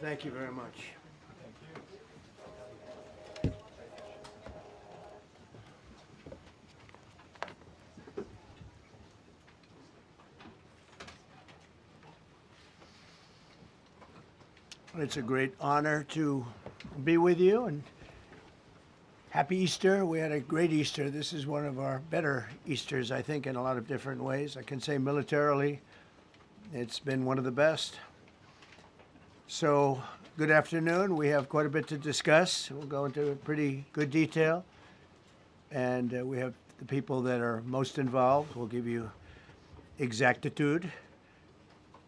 Thank you very much. It's a great honor to be with you, and happy Easter. We had a great Easter. This is one of our better Easters, I think, in a lot of different ways. I can say militarily, it's been one of the best. So, good afternoon. We have quite a bit to discuss. We'll go into pretty good detail. And we have the people that are most involved. We'll give you exactitude.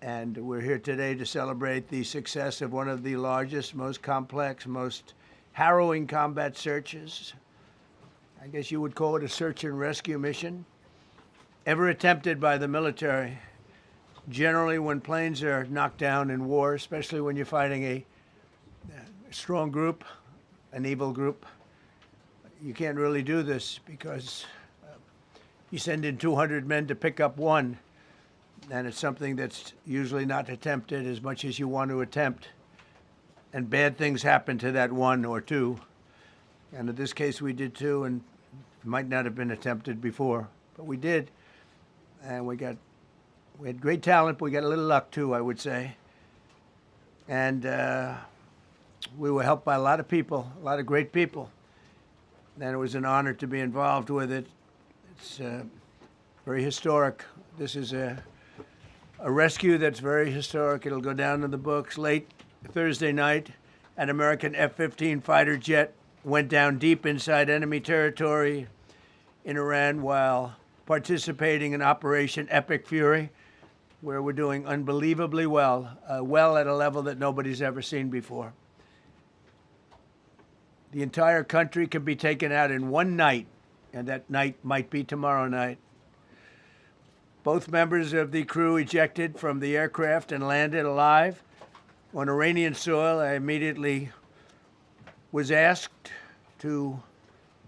And we're here today to celebrate the success of one of the largest, most complex, most harrowing combat searches. I guess you would call it a search and rescue mission ever attempted by the military. Generally, when planes are knocked down in war, especially when you're fighting a strong group, an evil group, you can't really do this because you send in 200 men to pick up one, and it's something that's usually not attempted as much as you want to attempt. And bad things happen to that one or two. And in this case, we did two, and it might not have been attempted before, but we did. And we had great talent, but we got a little luck too, I would say. And we were helped by a lot of people, a lot of great people. And it was an honor to be involved with it. It's very historic. This is a rescue that's very historic. It'll go down in the books. Late Thursday night, an American F-15 fighter jet went down deep inside enemy territory in Iran while participating in Operation Epic Fury, where we're doing unbelievably well, well at a level that nobody's ever seen before. The entire country can be taken out in one night, and that night might be tomorrow night. Both members of the crew ejected from the aircraft and landed alive on Iranian soil. I immediately was asked to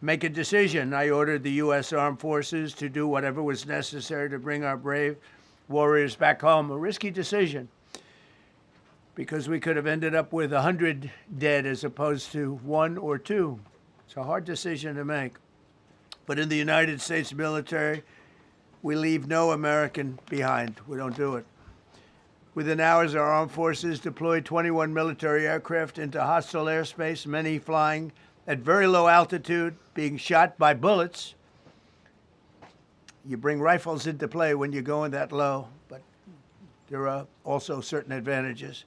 make a decision. I ordered the U.S. Armed Forces to do whatever was necessary to bring our brave warriors back home. A risky decision, because we could have ended up with 100 dead as opposed to one or two. It's a hard decision to make. But in the United States military, we leave no American behind. We don't do it. Within hours, our armed forces deployed 21 military aircraft into hostile airspace, many flying at very low altitude, being shot by bullets. You bring rifles into play when you're going that low, but there are also certain advantages.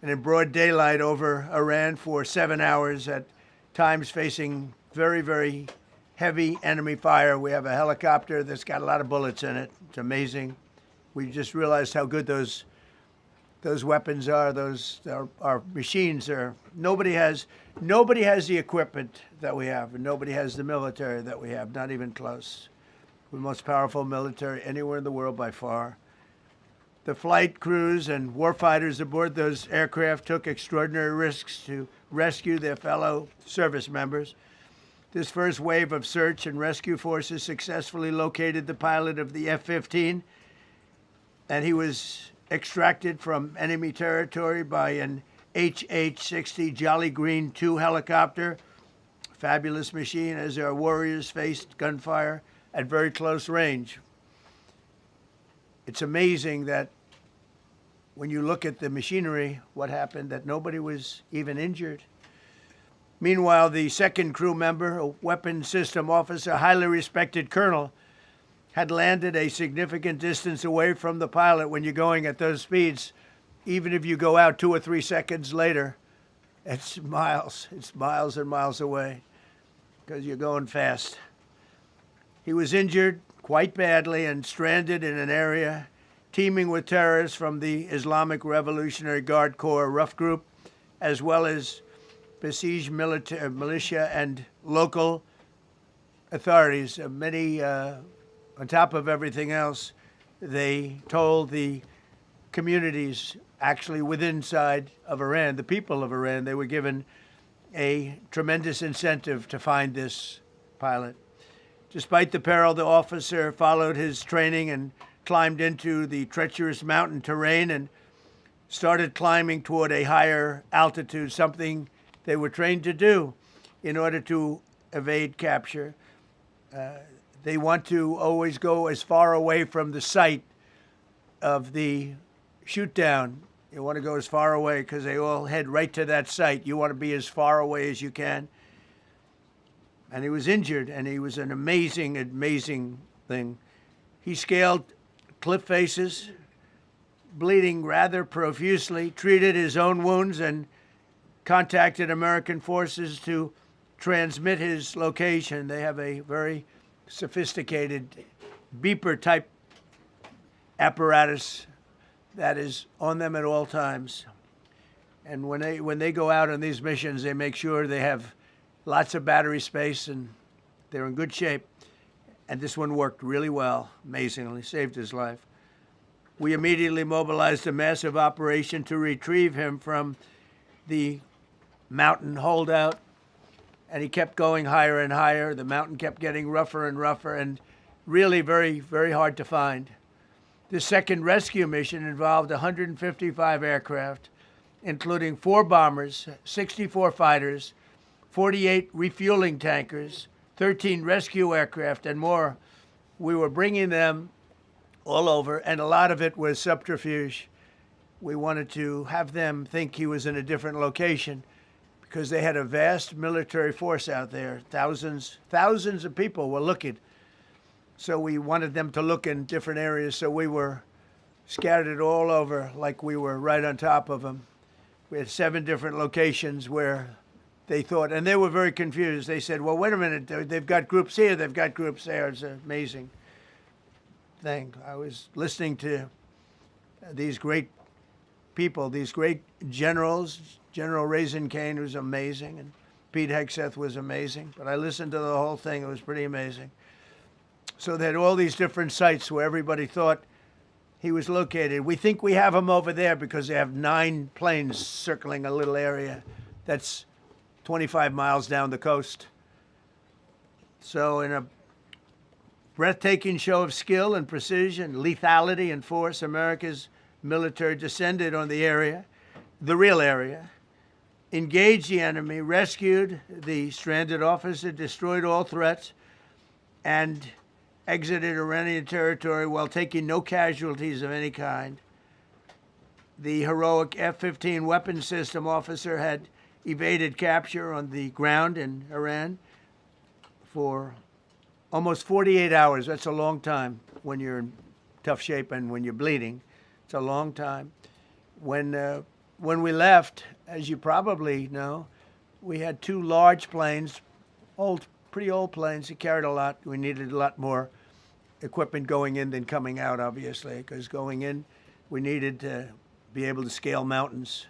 And in broad daylight over Iran for 7 hours, at times facing very, very heavy enemy fire. We have a helicopter that's got a lot of bullets in it. It's amazing. We just realized how good those weapons are. Our machines are. Nobody has the equipment that we have, and nobody has the military that we have. Not even close. We're the most powerful military anywhere in the world by far. The flight crews and warfighters aboard those aircraft took extraordinary risks to rescue their fellow service members. This first wave of search and rescue forces successfully located the pilot of the F-15, and he was extracted from enemy territory by an HH-60 Jolly Green 2 helicopter. Fabulous machine as our warriors faced gunfire at very close range. It's amazing that when you look at the machinery, what happened, that nobody was even injured. Meanwhile, the second crew member, a weapons system officer, highly respected colonel, had landed a significant distance away from the pilot. When you're going at those speeds, even if you go out 2 or 3 seconds later, it's miles and miles away because you're going fast. He was injured quite badly and stranded in an area teeming with terrorists from the Islamic Revolutionary Guard Corps rough group, as well as besieged militia and local authorities. Many, on top of everything else, they told the communities actually within inside of Iran, the people of Iran, they were given a tremendous incentive to find this pilot. Despite the peril, the officer followed his training and climbed into the treacherous mountain terrain and started climbing toward a higher altitude, something they were trained to do in order to evade capture. They want to always go as far away from the site of the shoot down. You want to go as far away because they all head right to that site. You want to be as far away as you can. And he was injured, and he was an amazing, amazing thing. He scaled cliff faces, bleeding rather profusely, treated his own wounds, and contacted American forces to transmit his location. They have a very sophisticated beeper-type apparatus that is on them at all times. And when they go out on these missions, they make sure they have lots of battery space and they're in good shape. And this one worked really well, amazingly, saved his life. We immediately mobilized a massive operation to retrieve him from the mountain holdout, and he kept going higher and higher. The mountain kept getting rougher and rougher, and really very, very hard to find. The second rescue mission involved 155 aircraft, including 4 bombers, 64 fighters, 48 refueling tankers, 13 rescue aircraft, and more. We were bringing them all over, and a lot of it was subterfuge. We wanted to have them think he was in a different location because they had a vast military force out there. Thousands of people were looking. So we wanted them to look in different areas, so we were scattered all over like we were right on top of them. We had 7 different locations where they thought, and they were very confused. They said, well, wait a minute, they've got groups here, they've got groups there. It's an amazing thing. I was listening to these great people, these great generals. General Raisin Kane was amazing, and Pete Hegseth was amazing. But I listened to the whole thing. It was pretty amazing. So they had all these different sites where everybody thought he was located. We think we have him over there because they have 9 planes circling a little area that's 25 miles down the coast. So in a breathtaking show of skill and precision, lethality and force, America's military descended on the area, the real area, engaged the enemy, rescued the stranded officer, destroyed all threats, and exited Iranian territory while taking no casualties of any kind. The heroic F-15 weapons system officer had evaded capture on the ground in Iran for almost 48 hours. That's a long time when you're in tough shape and when you're bleeding. It's a long time. When we left, as you probably know, we had 2 large planes, pretty old planes that carried a lot. We needed a lot more equipment going in than coming out, obviously, because going in, we needed to be able to scale mountains,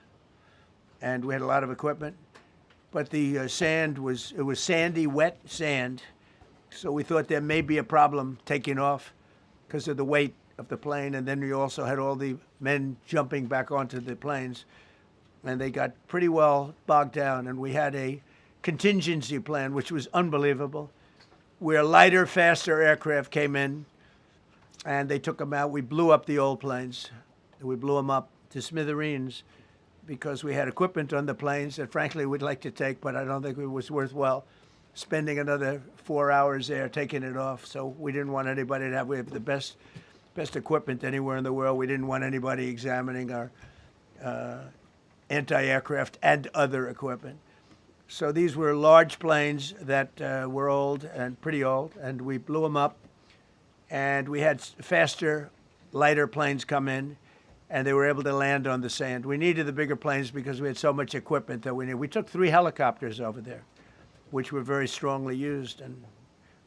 and we had a lot of equipment. But the sand was sandy, wet sand, so we thought there may be a problem taking off because of the weight of the plane, and then we also had all the men jumping back onto the planes, and they got pretty well bogged down, and we had a contingency plan, which was unbelievable, where lighter, faster aircraft came in, and they took them out. We blew up the old planes. We blew them up to smithereens because we had equipment on the planes that, frankly, we'd like to take, but I don't think it was worthwhile spending another 4 hours there taking it off. So we didn't want anybody to have, we have the best equipment anywhere in the world. We didn't want anybody examining our anti-aircraft and other equipment. So these were large planes that were old and pretty old, and we blew them up. And we had faster, lighter planes come in, and they were able to land on the sand. We needed the bigger planes because we had so much equipment that we needed. We took 3 helicopters over there, which were very strongly used and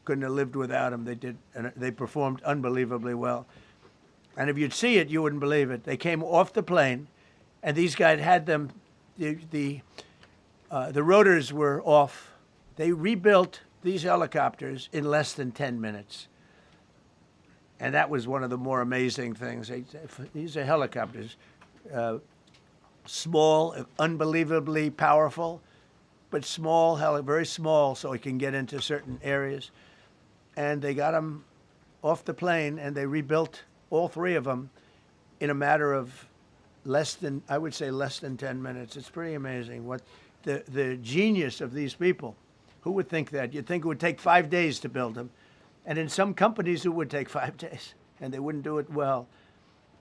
couldn't have lived without them. They did, and they performed unbelievably well. And if you'd see it, you wouldn't believe it. They came off the plane, and these guys had them. The rotors were off. They rebuilt these helicopters in less than 10 minutes. And that was one of the more amazing things. These are helicopters, small, unbelievably powerful, but small, very small, so it can get into certain areas. And they got them off the plane, and they rebuilt all 3 of them in a matter of I would say less than 10 minutes. It's pretty amazing what the genius of these people. Who would think that? You'd think it would take 5 days to build them. And in some companies, it would take 5 days, and they wouldn't do it well.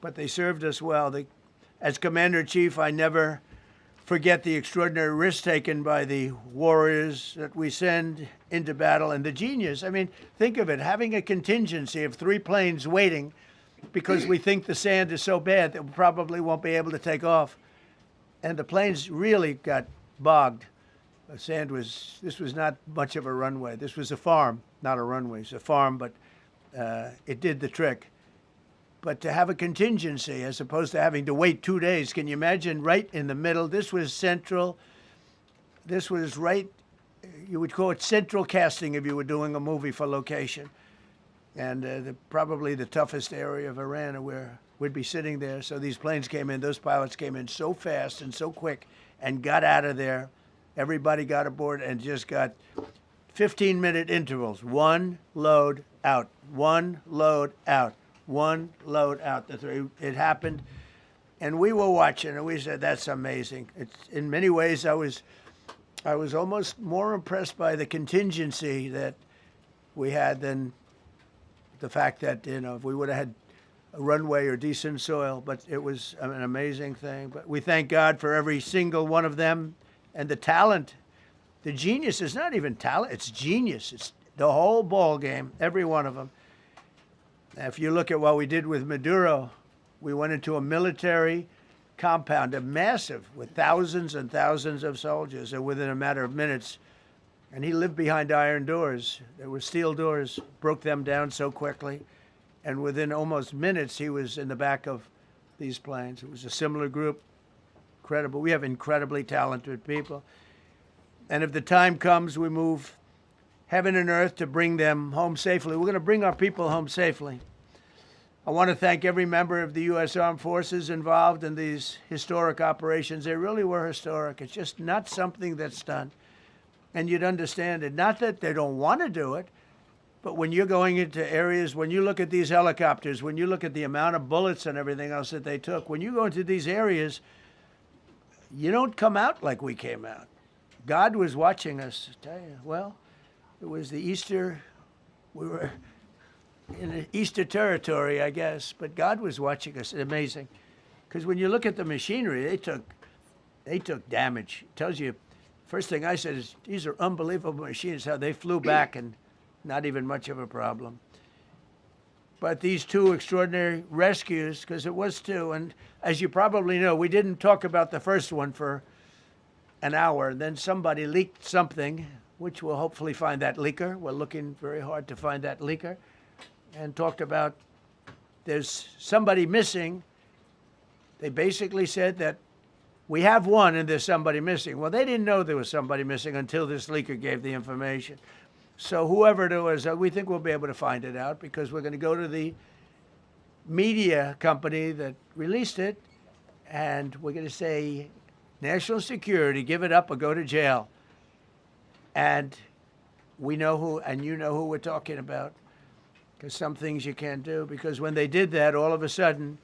But they served us well. As Commander-in-Chief, I never forget the extraordinary risk taken by the warriors that we send into battle and the genius. I mean, think of it, having a contingency of 3 planes waiting because we think the sand is so bad that we probably won't be able to take off. And the planes really got bogged. This was not much of a runway. This was a farm, not a runway. It's a farm, but it did the trick. But to have a contingency as opposed to having to wait 2 days, can you imagine right in the middle? This was central. This was right, you would call it central casting if you were doing a movie for location. And probably the toughest area of Iran where we'd be sitting there. So these planes came in, those pilots came in so fast and so quick and got out of there. Everybody got aboard and just got 15-minute intervals. One load out, one load out. One load out. It happened, and we were watching, and we said, "That's amazing." In many ways, I was almost more impressed by the contingency that we had than the fact that if we would have had a runway or decent soil. But it was an amazing thing. But we thank God for every single one of them, and the talent, the genius is not even talent; it's genius. It's the whole ball game. Every one of them. If you look at what we did with Maduro, we went into a military compound, a massive, with thousands and thousands of soldiers, and within a matter of minutes, and he lived behind iron doors. There were steel doors, broke them down so quickly, and within almost minutes, he was in the back of these planes. It was a similar group, incredible. We have incredibly talented people. And if the time comes, we move heaven and earth to bring them home safely. We're going to bring our people home safely. I want to thank every member of the U.S. Armed Forces involved in these historic operations. They really were historic. It's just not something that's done. And you'd understand it. Not that they don't want to do it, but when you're going into areas, when you look at these helicopters, when you look at the amount of bullets and everything else that they took, when you go into these areas, you don't come out like we came out. God was watching us, I tell you. Well, it was the Easter, we were in Easter territory, I guess, but God was watching us. It's amazing. Because when you look at the machinery, they took damage. It tells you, first thing I said is, these are unbelievable machines, how they flew back and not even much of a problem. But these 2 extraordinary rescues, because it was 2, and as you probably know, we didn't talk about the first one for an hour, and then somebody leaked something, which we'll hopefully find that leaker. We're looking very hard to find that leaker. And talked about there's somebody missing. They basically said that we have one and there's somebody missing. Well, they didn't know there was somebody missing until this leaker gave the information. So whoever it was, we think we'll be able to find it out because we're going to go to the media company that released it, and we're going to say, national security, give it up or go to jail. And we know who, and you know who we're talking about, because some things you can't do. Because when they did that, all of a sudden,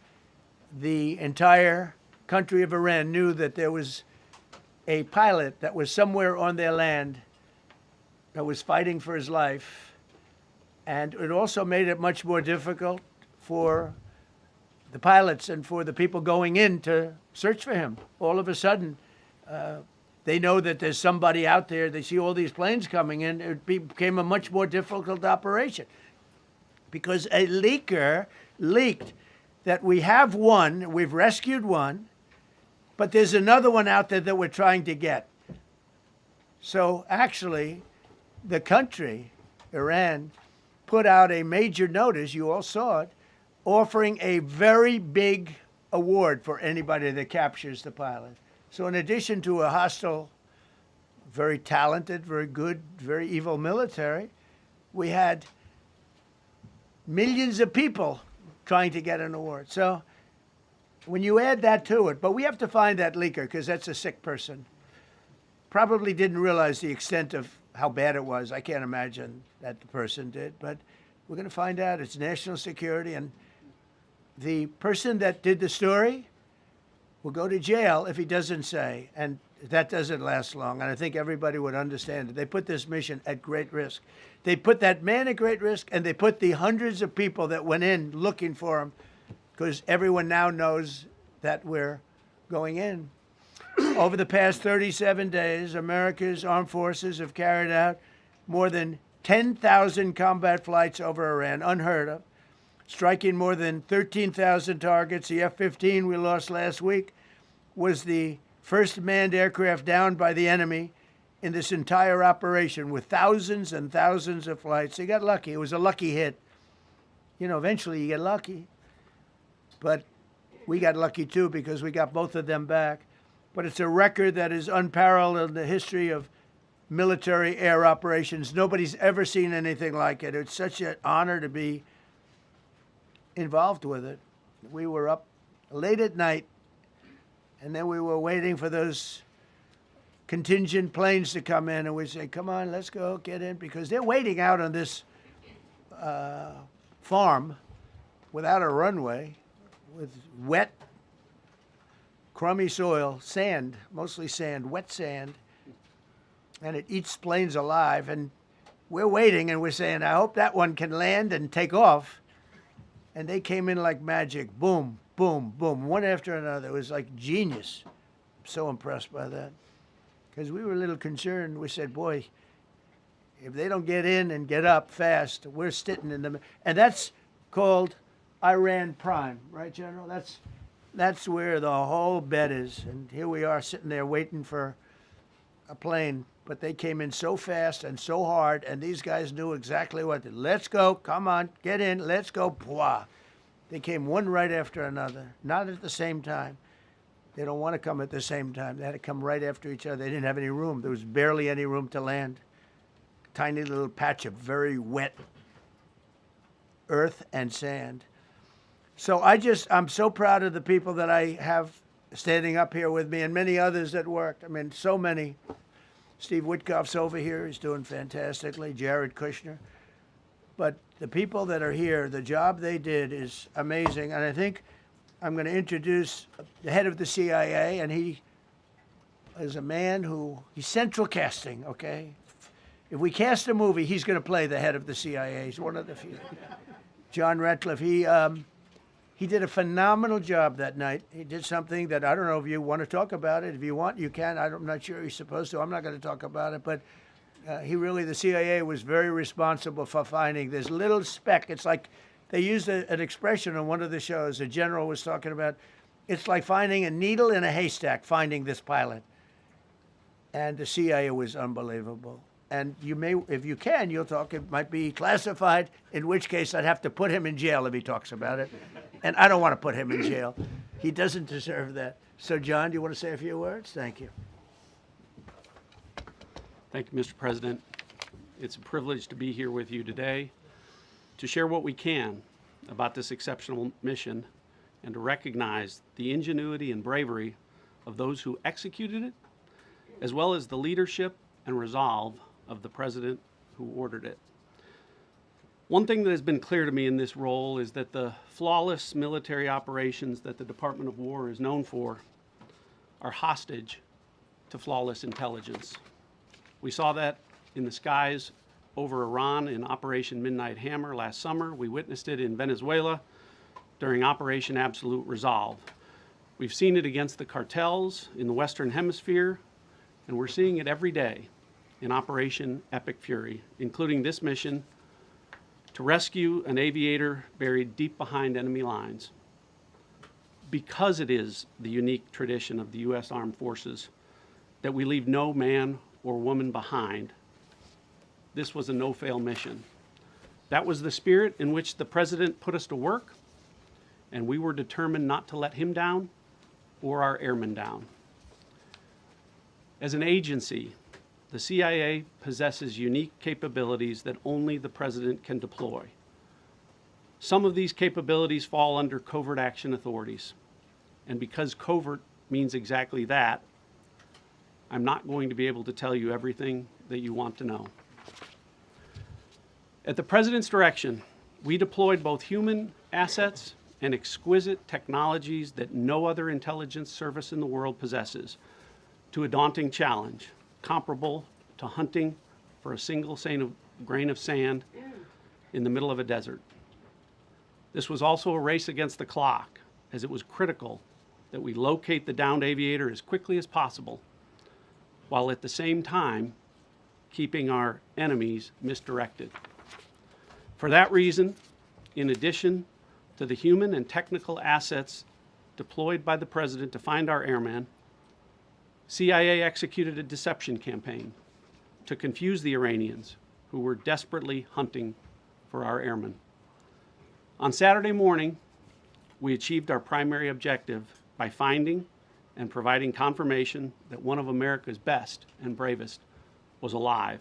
the entire country of Iran knew that there was a pilot that was somewhere on their land that was fighting for his life. And it also made it much more difficult for the pilots and for the people going in to search for him. All of a sudden, they know that there's somebody out there. They see all these planes coming in. It became a much more difficult operation because a leaker leaked that we have one, we've rescued one, but there's another one out there that we're trying to get. So actually, the country, Iran, put out a major notice, you all saw it, offering a very big award for anybody that captures the pilot. So in addition to a hostile, very talented, very good, very evil military, we had millions of people trying to get an award. So when you add that to it, but we have to find that leaker because that's a sick person. Probably didn't realize the extent of how bad it was. I can't imagine that the person did, but we're going to find out. It's national security, and the person that did the story will go to jail if he doesn't say. And that doesn't last long. And I think everybody would understand it. They put this mission at great risk. They put that man at great risk, and they put the hundreds of people that went in looking for him, because everyone now knows that we're going in. Over the past 37 days, America's armed forces have carried out more than 10,000 combat flights over Iran, unheard of, striking more than 13,000 targets. The F-15 we lost last week was the first manned aircraft downed by the enemy in this entire operation, with thousands and thousands of flights. They got lucky. It was a lucky hit. You know, eventually you get lucky. But we got lucky too, because we got both of them back. But it's a record that is unparalleled in the history of military air operations. Nobody's ever seen anything like it. It's such an honor to be involved with it. We were up late at night, and then we were waiting for those contingent planes to come in, and we say, come on, let's go, get in, because they're waiting out on this farm without a runway, with wet, crummy soil, sand, mostly sand, wet sand, and it eats planes alive. And we're waiting, and we're saying, I hope that one can land and take off. And they came in like magic, boom, boom, boom, one after another. It was like genius. I'm so impressed by that, because we were a little concerned. We said, boy, if they don't get in and get up fast, we're sitting in them. And that's called Iran Prime, right, General? That's where the whole bet is. And here we are sitting there waiting for a plane. But they came in so fast and so hard, and these guys knew exactly what to do. Let's go, come on, get in, let's go, pwah. They came one right after another, not at the same time. They don't want to come at the same time. They had to come right after each other. They didn't have any room. There was barely any room to land. Tiny little patch of very wet earth and sand. So I'm so proud of the people that I have standing up here with me, and many others that worked. I mean, so many. Steve Witkoff's over here. He's doing fantastically. Jared Kushner. But the people that are here, the job they did is amazing. And I think I'm going to introduce the head of the CIA, and he is a man he's central casting, okay? If we cast a movie, he's going to play the head of the CIA. He's one of the few. John Ratcliffe, he did a phenomenal job that night. He did something that I don't know if you want to talk about it. If you want, you can. I'm not sure he's supposed to. I'm not going to talk about it. But the CIA was very responsible for finding this little speck. It's like they used an expression on one of the shows. A general was talking about, it's like finding a needle in a haystack, finding this pilot. And the CIA was unbelievable. And you may, if you can, you'll talk. It might be classified, in which case I'd have to put him in jail if he talks about it. And I don't want to put him in jail. He doesn't deserve that. So, John, do you want to say a few words? Thank you. Thank you, Mr. President. It's a privilege to be here with you today to share what we can about this exceptional mission and to recognize the ingenuity and bravery of those who executed it, as well as the leadership and resolve of the President who ordered it. One thing that has been clear to me in this role is that the flawless military operations that the Department of War is known for are hostage to flawless intelligence. We saw that in the skies over Iran in Operation Midnight Hammer last summer. We witnessed it in Venezuela during Operation Absolute Resolve. We've seen it against the cartels in the Western Hemisphere, and we're seeing it every day in Operation Epic Fury, including this mission to rescue an aviator buried deep behind enemy lines. Because it is the unique tradition of the U.S. Armed Forces that we leave no man or woman behind, this was a no-fail mission. That was the spirit in which the President put us to work, and we were determined not to let him down or our airmen down. As an agency, the CIA possesses unique capabilities that only the President can deploy. Some of these capabilities fall under covert action authorities. And because covert means exactly that, I'm not going to be able to tell you everything that you want to know. At the President's direction, we deployed both human assets and exquisite technologies that no other intelligence service in the world possesses, to a daunting challenge comparable to hunting for a single grain of sand in the middle of a desert. This was also a race against the clock, as it was critical that we locate the downed aviator as quickly as possible, while at the same time keeping our enemies misdirected. For that reason, in addition to the human and technical assets deployed by the President to find our airmen, CIA executed a deception campaign to confuse the Iranians who were desperately hunting for our airmen. On Saturday morning, we achieved our primary objective by finding and providing confirmation that one of America's best and bravest was alive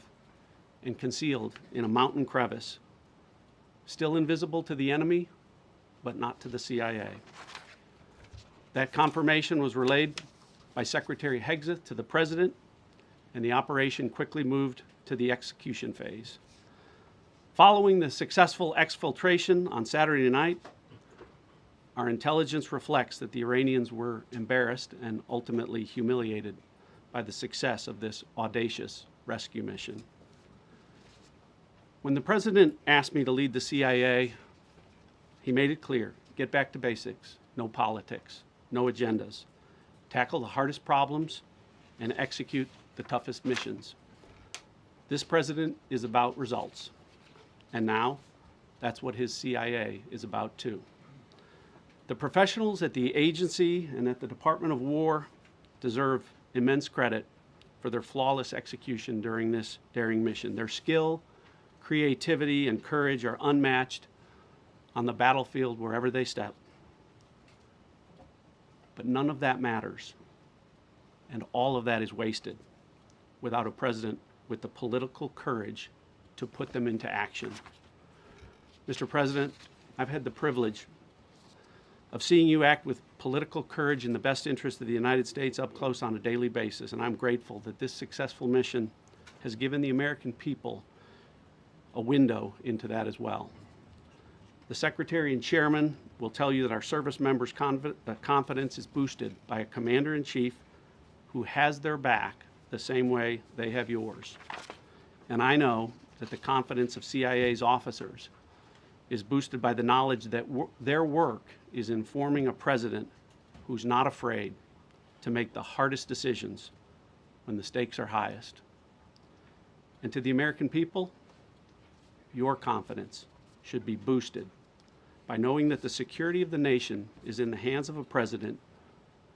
and concealed in a mountain crevice, still invisible to the enemy, but not to the CIA. That confirmation was relayed by Secretary Hegseth to the President, and the operation quickly moved to the execution phase. Following the successful exfiltration on Saturday night, our intelligence reflects that the Iranians were embarrassed and ultimately humiliated by the success of this audacious rescue mission. When the President asked me to lead the CIA, he made it clear: get back to basics, no politics, no agendas, tackle the hardest problems, and execute the toughest missions. This President is about results, and now that's what his CIA is about too. The professionals at the agency and at the Department of War deserve immense credit for their flawless execution during this daring mission. Their skill, creativity, and courage are unmatched on the battlefield wherever they step. But none of that matters, and all of that is wasted without a president with the political courage to put them into action. Mr. President, I've had the privilege of seeing you act with political courage in the best interest of the United States up close on a daily basis, and I'm grateful that this successful mission has given the American people a window into that as well. The Secretary and Chairman will tell you that our service members' confidence is boosted by a Commander-in-Chief who has their back the same way they have yours. And I know that the confidence of CIA's officers is boosted by the knowledge that their work is informing a president who's not afraid to make the hardest decisions when the stakes are highest. And to the American people, your confidence should be boosted by knowing that the security of the nation is in the hands of a president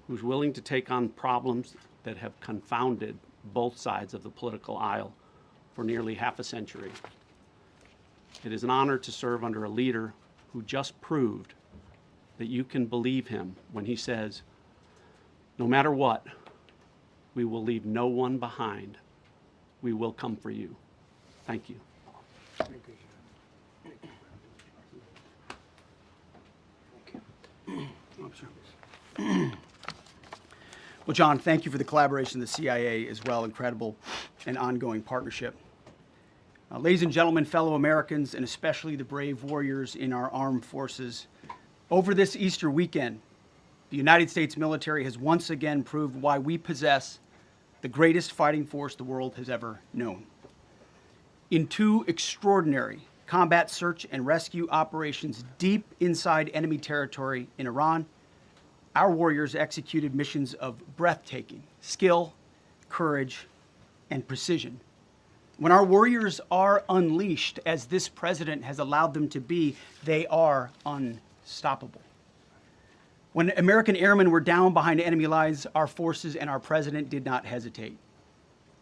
who's willing to take on problems that have confounded both sides of the political aisle for nearly half a century. It is an honor to serve under a leader who just proved that you can believe him when he says, no matter what, we will leave no one behind. We will come for you. Thank you. Well, John, thank you for the collaboration of the CIA as well. Incredible and ongoing partnership. Ladies and gentlemen, fellow Americans, and especially the brave warriors in our armed forces, over this Easter weekend, the United States military has once again proved why we possess the greatest fighting force the world has ever known. In two extraordinary combat search and rescue operations deep inside enemy territory in Iran, our warriors executed missions of breathtaking skill, courage, and precision. When our warriors are unleashed, as this president has allowed them to be, they are unstoppable. When American airmen were down behind enemy lines, our forces and our president did not hesitate.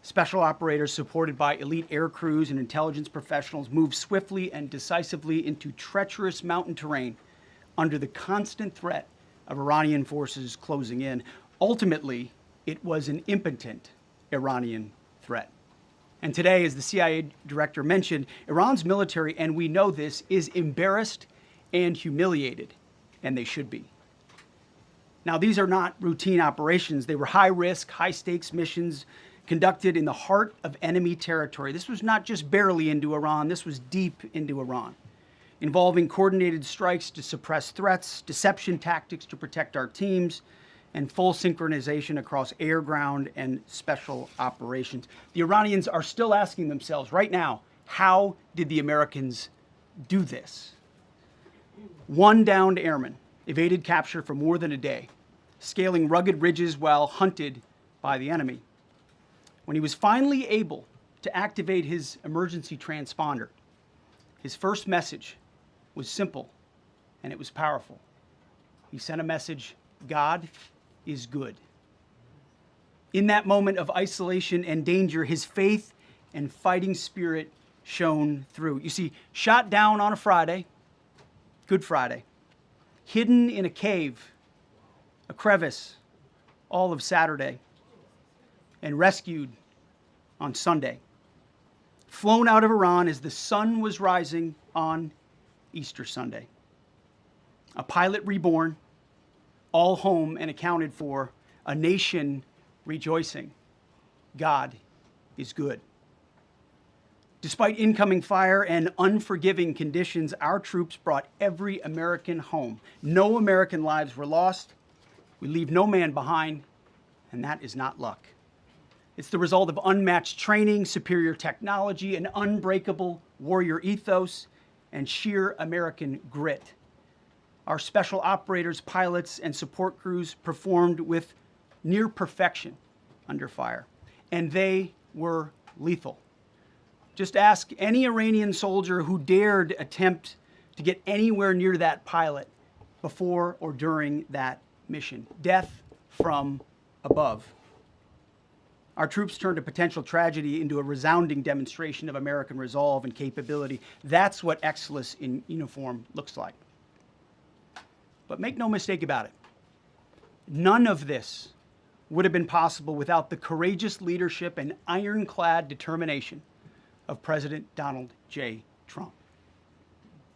Special operators supported by elite air crews and intelligence professionals moved swiftly and decisively into treacherous mountain terrain under the constant threat of Iranian forces closing in. Ultimately, it was an impotent Iranian threat. And today, as the CIA director mentioned, Iran's military, and we know this, is embarrassed and humiliated, and they should be. Now, these are not routine operations. They were high-risk, high-stakes missions conducted in the heart of enemy territory. This was not just barely into Iran. This was deep into Iran. involving coordinated strikes to suppress threats, deception tactics to protect our teams, and full synchronization across air, ground, and special operations. The Iranians are still asking themselves right now, how did the Americans do this? One downed airman evaded capture for more than a day, scaling rugged ridges while hunted by the enemy. When he was finally able to activate his emergency transponder, his first message was simple and it was powerful. He sent a message, God is good. In that moment of isolation and danger, his faith and fighting spirit shone through. You see, shot down on a Friday, Good Friday, hidden in a cave, a crevice, all of Saturday, and rescued on Sunday. Flown out of Iran as the sun was rising on Easter Sunday. A pilot reborn, all home and accounted for, a nation rejoicing. God is good. Despite incoming fire and unforgiving conditions, our troops brought every American home. No American lives were lost. We leave no man behind, and that is not luck. It's the result of unmatched training, superior technology, an unbreakable warrior ethos, and sheer American grit. Our special operators, pilots, and support crews performed with near perfection under fire, and they were lethal. Just ask any Iranian soldier who dared attempt to get anywhere near that pilot before or during that mission. Death from above. Our troops turned a potential tragedy into a resounding demonstration of American resolve and capability. That's what excellence in uniform looks like. But make no mistake about it, none of this would have been possible without the courageous leadership and ironclad determination of President Donald J. Trump.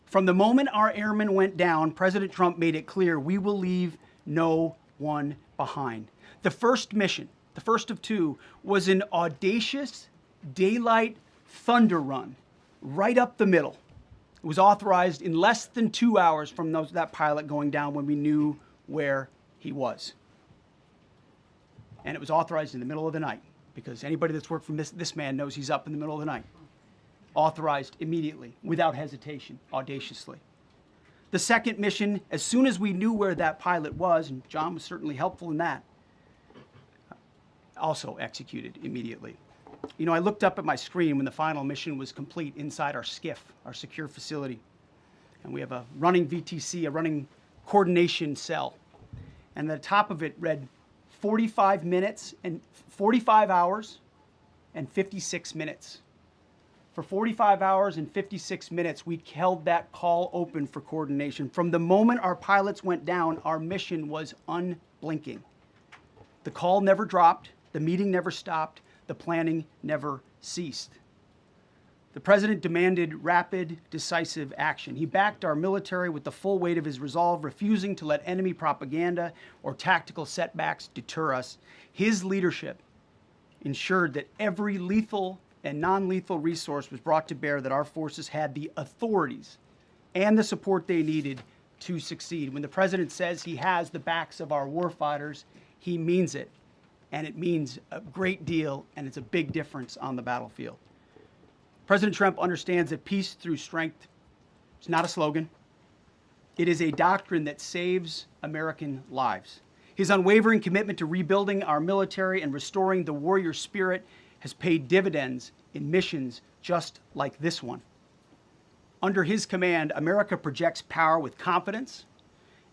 From the moment our airmen went down, President Trump made it clear we will leave no one behind. The first mission, the first of two, was an audacious daylight thunder run right up the middle. It was authorized in less than 2 hours from that pilot going down when we knew where he was. And it was authorized in the middle of the night, because anybody that's worked for this man knows he's up in the middle of the night. Authorized immediately, without hesitation, audaciously. The second mission, as soon as we knew where that pilot was, and John was certainly helpful in that, also executed immediately. You know, I looked up at my screen when the final mission was complete inside our SCIF, our secure facility. And we have a running VTC, a running coordination cell. And the top of it read 45 hours and 56 minutes. For 45 hours and 56 minutes, we held that call open for coordination. From the moment our pilots went down, our mission was unblinking. The call never dropped, the meeting never stopped, the planning never ceased. The president demanded rapid, decisive action. He backed our military with the full weight of his resolve, refusing to let enemy propaganda or tactical setbacks deter us. His leadership ensured that every lethal and non-lethal resource was brought to bear, that our forces had the authorities and the support they needed to succeed. When the president says he has the backs of our warfighters, he means it. And it means a great deal, and it's a big difference on the battlefield. President Trump understands that peace through strength is not a slogan. It is a doctrine that saves American lives. His unwavering commitment to rebuilding our military and restoring the warrior spirit has paid dividends in missions just like this one. Under his command, America projects power with confidence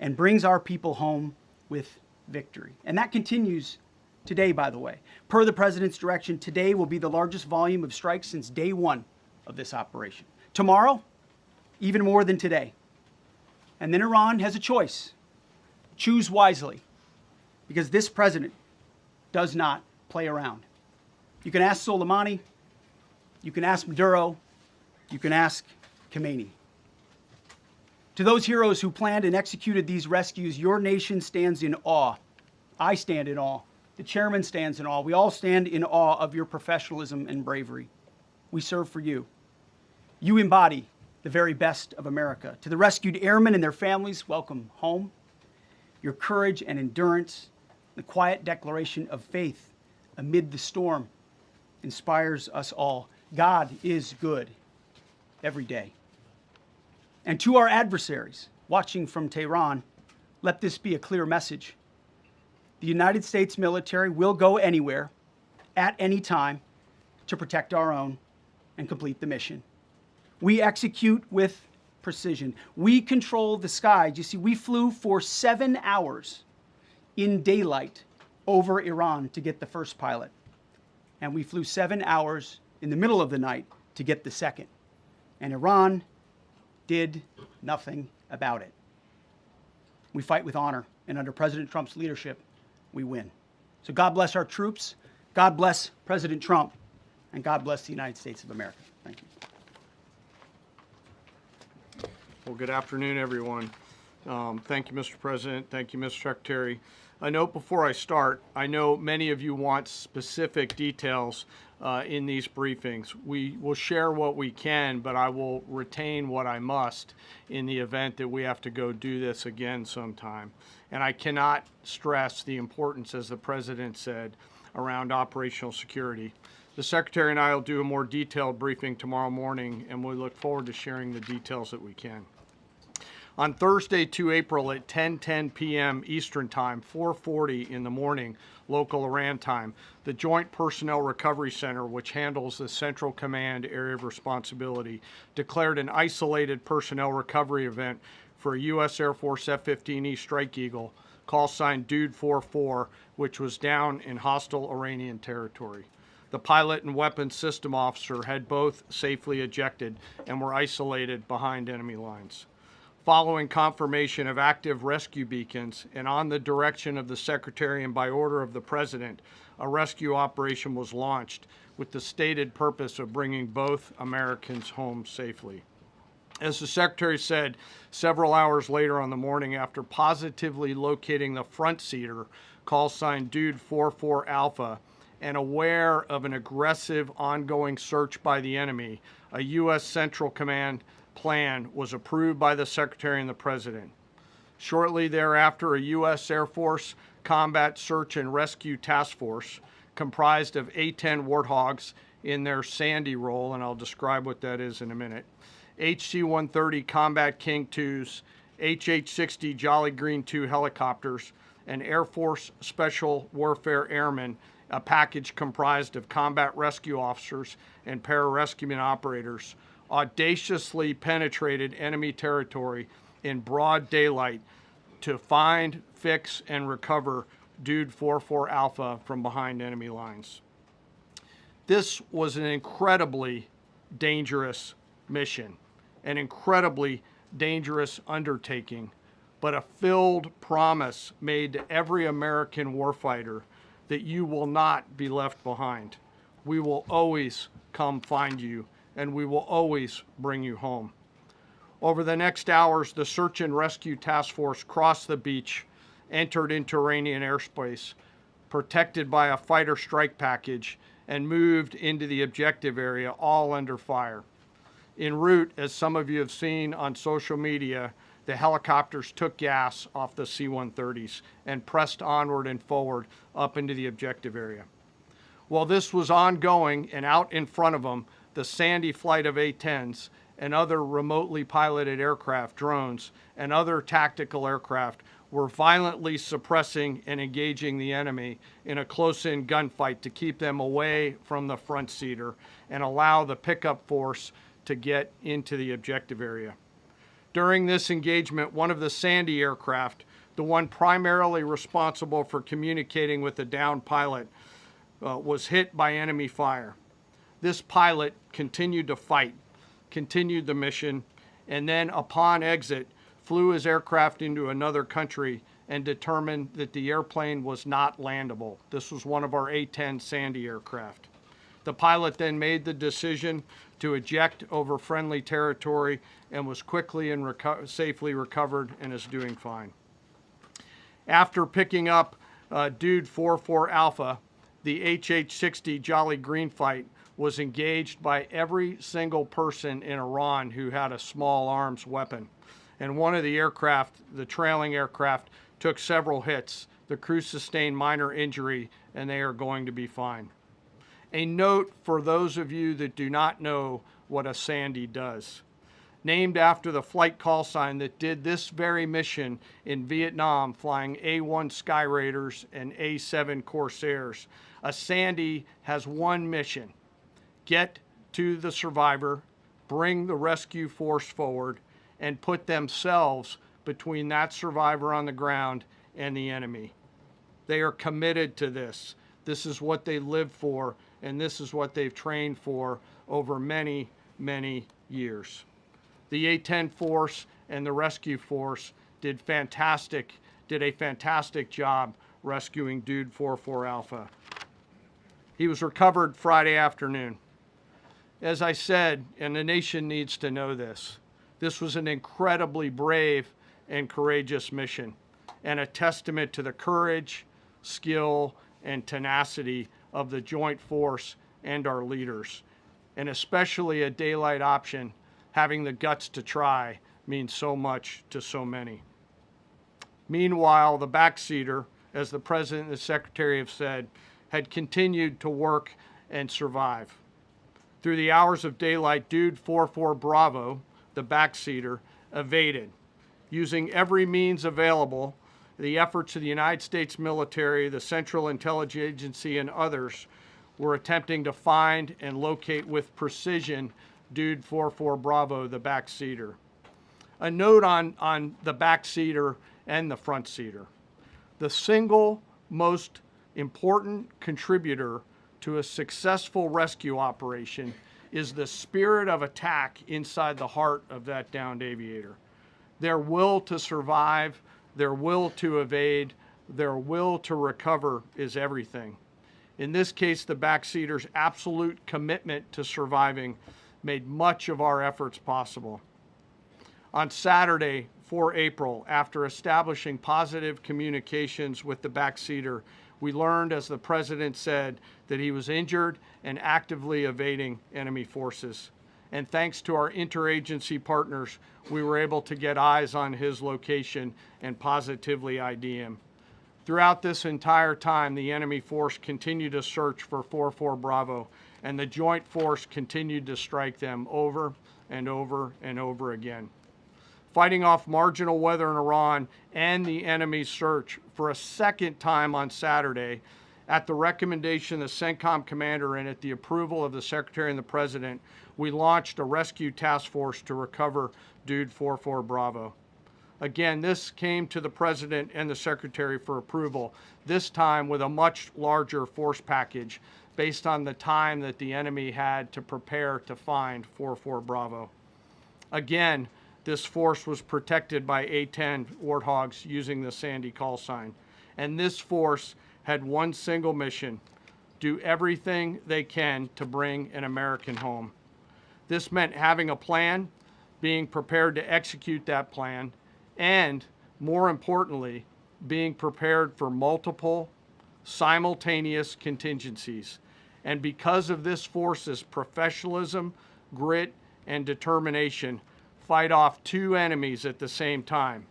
and brings our people home with victory. And that continues today, by the way. Per the president's direction, today will be the largest volume of strikes since day one of this operation. Tomorrow, even more than today. And then Iran has a choice. Choose wisely, because this president does not play around. You can ask Soleimani, you can ask Maduro, you can ask Khomeini. To those heroes who planned and executed these rescues, your nation stands in awe. I stand in awe. The chairman stands in awe. We all stand in awe of your professionalism and bravery. We serve for you. You embody the very best of America. To the rescued airmen and their families, welcome home. Your courage and endurance, the quiet declaration of faith amid the storm inspires us all. God is good every day. And to our adversaries watching from Tehran, let this be a clear message. The United States military will go anywhere, at any time, to protect our own and complete the mission. We execute with precision. We control the skies. You see, we flew for 7 hours in daylight over Iran to get the first pilot. And we flew 7 hours in the middle of the night to get the second. And Iran did nothing about it. We fight with honor, and under President Trump's leadership, we win. So God bless our troops, God bless President Trump, and God bless the United States of America. Thank you. Well, good afternoon, everyone. Thank you, Mr. President. Thank you, Mr. Secretary. A note before I start, I know many of you want specific details in these briefings. We will share what we can, but I will retain what I must in the event that we have to go do this again sometime. And I cannot stress the importance, as the President said, around operational security. The Secretary and I will do a more detailed briefing tomorrow morning, and we look forward to sharing the details that we can. On Thursday, 2 April at 10:10 p.m. Eastern Time, 4:40 in the morning, local Iran time, the Joint Personnel Recovery Center, which handles the Central Command area of responsibility, declared an isolated personnel recovery event for a U.S. Air Force F-15E Strike Eagle, call sign Dude 44, which was down in hostile Iranian territory. The pilot and weapons system officer had both safely ejected and were isolated behind enemy lines. Following confirmation of active rescue beacons and on the direction of the Secretary and by order of the President, a rescue operation was launched with the stated purpose of bringing both Americans home safely. As the Secretary said, several hours later on the morning, after positively locating the front seater, call sign Dude 44 Alpha, and aware of an aggressive ongoing search by the enemy, a U.S. Central Command plan was approved by the Secretary and the President. Shortly thereafter, a U.S. Air Force Combat Search and Rescue Task Force, comprised of A-10 Warthogs in their Sandy role, and I'll describe what that is in a minute, HC-130 Combat King IIs, HH-60 Jolly Green II helicopters, and Air Force Special Warfare Airmen, a package comprised of combat rescue officers and pararescueman operators, audaciously penetrated enemy territory in broad daylight to find, fix, and recover Dude 44 Alpha from behind enemy lines. This was an incredibly dangerous mission, an incredibly dangerous undertaking, but a filled promise made to every American warfighter that you will not be left behind. We will always come find you, and we will always bring you home. Over the next hours, the Search and Rescue Task Force crossed the beach, entered into Iranian airspace, protected by a fighter strike package, and moved into the objective area, all under fire. En route, as some of you have seen on social media, the helicopters took gas off the C-130s and pressed onward and forward up into the objective area. While this was ongoing and out in front of them, the Sandy flight of A-10s and other remotely piloted aircraft, drones, and other tactical aircraft were violently suppressing and engaging the enemy in a close-in gunfight to keep them away from the front seater and allow the pickup force to get into the objective area. During this engagement, one of the Sandy aircraft, the one primarily responsible for communicating with the downed pilot, was hit by enemy fire. This pilot continued to fight, continued the mission, and then upon exit, flew his aircraft into another country and determined that the airplane was not landable. This was one of our A-10 Sandy aircraft. The pilot then made the decision to eject over friendly territory and was quickly and safely recovered and is doing fine. After picking up Dude 44 Alpha, the HH-60 Jolly Green fight was engaged by every single person in Iran who had a small arms weapon. And one of the aircraft, the trailing aircraft, took several hits. The crew sustained minor injury, and they are going to be fine. A note for those of you that do not know what a Sandy does. Named after the flight call sign that did this very mission in Vietnam, flying A-1 Sky Raiders and A-7 Corsairs. A Sandy has one mission: get to the survivor, bring the rescue force forward, and put themselves between that survivor on the ground and the enemy. They are committed to this. This is what they live for, and this is what they've trained for over many, many years. The A-10 force and the rescue force did a fantastic job rescuing Dude 44 Alpha. He was recovered Friday afternoon. As I said, and the nation needs to know this, this was an incredibly brave and courageous mission, and a testament to the courage, skill, and tenacity of the Joint Force and our leaders. And especially a daylight option, having the guts to try, means so much to so many. Meanwhile, the backseater, as the President and the Secretary have said, had continued to work and survive. Through the hours of daylight, Dude 44 Bravo, the backseater, evaded. Using every means available, the efforts of the United States military, the Central Intelligence Agency, and others were attempting to find and locate with precision Dude 44 Bravo, the backseater. A note on the backseater and the front seater. The single most important contributor to a successful rescue operation is the spirit of attack inside the heart of that downed aviator. Their will to survive, their will to evade, their will to recover is everything. In this case, the backseater's absolute commitment to surviving made much of our efforts possible. On Saturday, 4 April, after establishing positive communications with the backseater, we learned, as the President said, that he was injured and actively evading enemy forces. And thanks to our interagency partners, we were able to get eyes on his location and positively ID him. Throughout this entire time, the enemy force continued to search for 44 Bravo, and the Joint Force continued to strike them over and over and over again. Fighting off marginal weather in Iran and the enemy's search for a second time on Saturday, at the recommendation of the CENTCOM commander and at the approval of the Secretary and the President, we launched a rescue task force to recover Dude 44 Bravo. Again, this came to the President and the Secretary for approval, this time with a much larger force package based on the time that the enemy had to prepare to find 44 Bravo. Again, this force was protected by A-10 Warthogs using the Sandy call sign. And this force had one single mission: do everything they can to bring an American home. This meant having a plan, being prepared to execute that plan, and, more importantly, being prepared for multiple, simultaneous contingencies. And because of this force's professionalism, grit, and determination, fight off two enemies at the same time: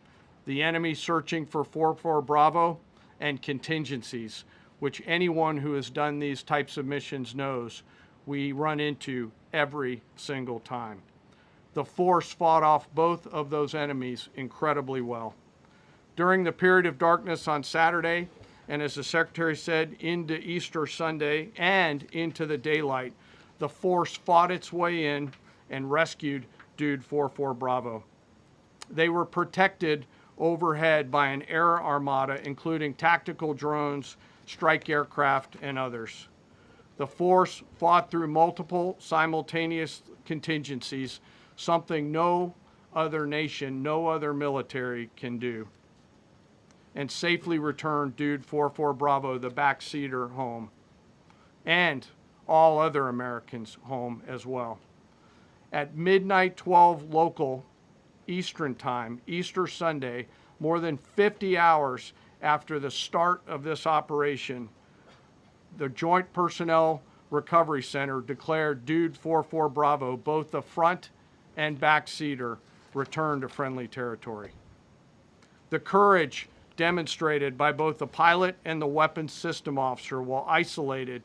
the enemy searching for 44 Bravo and contingencies, which anyone who has done these types of missions knows we run into every single time. The force fought off both of those enemies incredibly well. During the period of darkness on Saturday, and as the Secretary said, into Easter Sunday and into the daylight, the force fought its way in and rescued Dude 44 Bravo. They were protected overhead by an air armada, including tactical drones, strike aircraft, and others. The force fought through multiple simultaneous contingencies, something no other nation, no other military can do, and safely returned Dude 44 Bravo, the backseater, home, and all other Americans home as well. At midnight 12 local Eastern time, Easter Sunday, more than 50 hours after the start of this operation, the joint personnel Recovery Center declared Dude 44 Bravo, both the front and back seater, returned to friendly territory. The courage demonstrated by both the pilot and the weapons system officer while isolated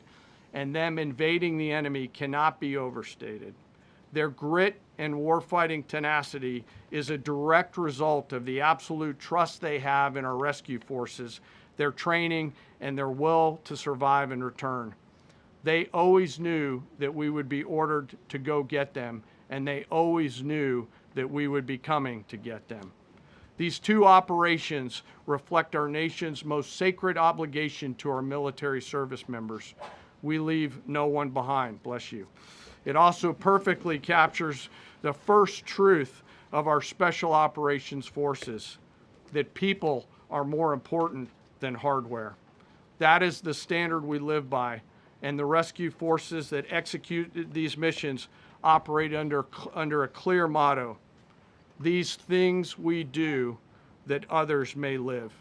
and them invading the enemy cannot be overstated. Their grit and warfighting tenacity is a direct result of the absolute trust they have in our rescue forces, their training, and their will to survive and return. They always knew that we would be ordered to go get them, and they always knew that we would be coming to get them. These two operations reflect our nation's most sacred obligation to our military service members. We leave no one behind, bless you. It also perfectly captures the first truth of our special operations forces, that people are more important than hardware. That is the standard we live by, and the rescue forces that execute these missions operate under a clear motto: these things we do that others may live.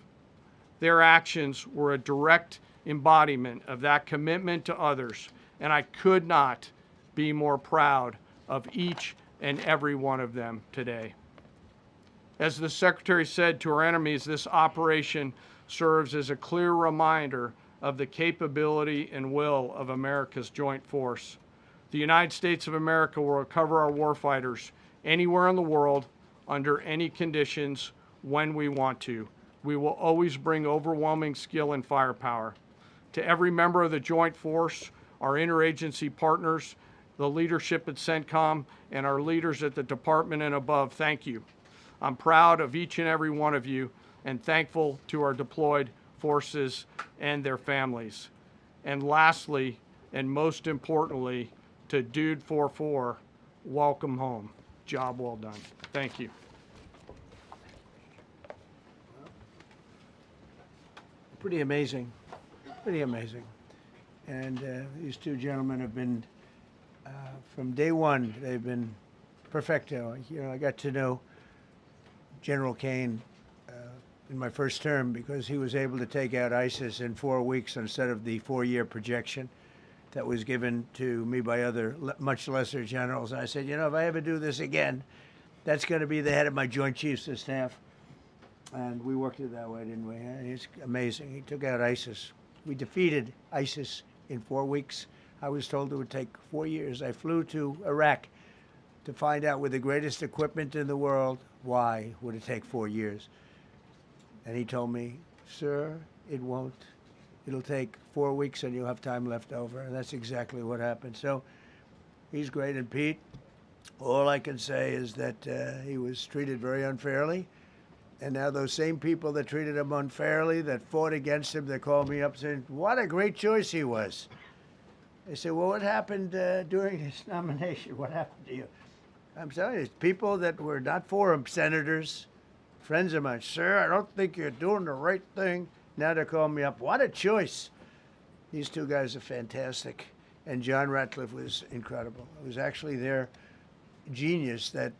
Their actions were a direct embodiment of that commitment to others, and I could not be more proud of each and every one of them today. As the Secretary said to our enemies, this operation serves as a clear reminder of the capability and will of America's joint force. The United States of America will recover our warfighters anywhere in the world, under any conditions, when we want to. We will always bring overwhelming skill and firepower. To every member of the Joint Force, our interagency partners, the leadership at CENTCOM, and our leaders at the department and above, thank you. I'm proud of each and every one of you and thankful to our deployed forces and their families. And lastly, and most importantly, to Dude 44, welcome home. Job well done. Thank you. Pretty amazing, pretty amazing. And these two gentlemen have been, from day one, they've been perfecto. You know, I got to know General Kane in my first term because he was able to take out ISIS in 4 weeks instead of the 4-year projection that was given to me by other much lesser generals. And I said, you know, if I ever do this again, that's going to be the head of my Joint Chiefs of Staff. And we worked it that way, didn't we? It's amazing. He took out ISIS. We defeated ISIS in 4 weeks. I was told it would take 4 years. I flew to Iraq to find out with the greatest equipment in the world, why would it take 4 years? And he told me, sir, it won't. It'll take 4 weeks and you'll have time left over. And that's exactly what happened. So he's great. And Pete, all I can say is that he was treated very unfairly. And now those same people that treated him unfairly, that fought against him, they called me up saying, what a great choice he was. They said, well, what happened during his nomination? What happened to you? I'm telling you, people that were not for him, senators, friends of mine, sir, I don't think you're doing the right thing. Now they're calling me up. What a choice. These two guys are fantastic. And John Ratcliffe was incredible. It was actually their genius that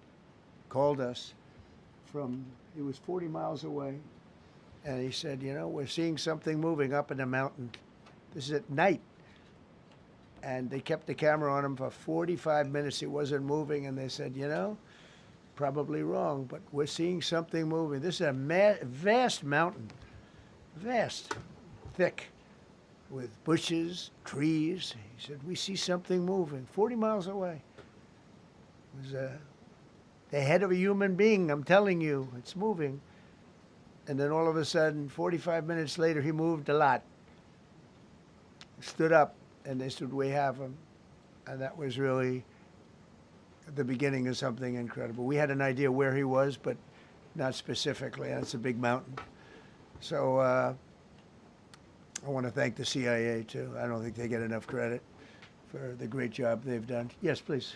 called us from, he was 40 miles away. And he said, you know, we're seeing something moving up in the mountain. This is at night. And they kept the camera on him for 45 minutes. It wasn't moving. And they said, you know, probably wrong, but we're seeing something moving. This is a vast mountain, vast, thick, with bushes, trees. He said, we see something moving 40 miles away. It was the head of a human being, I'm telling you, it's moving. And then all of a sudden, 45 minutes later, he moved a lot. Stood up, and they said, we have him. And that was really the beginning of something incredible. We had an idea where he was, but not specifically. That's a big mountain. So I want to thank the CIA, too. I don't think they get enough credit for the great job they've done. Yes, please.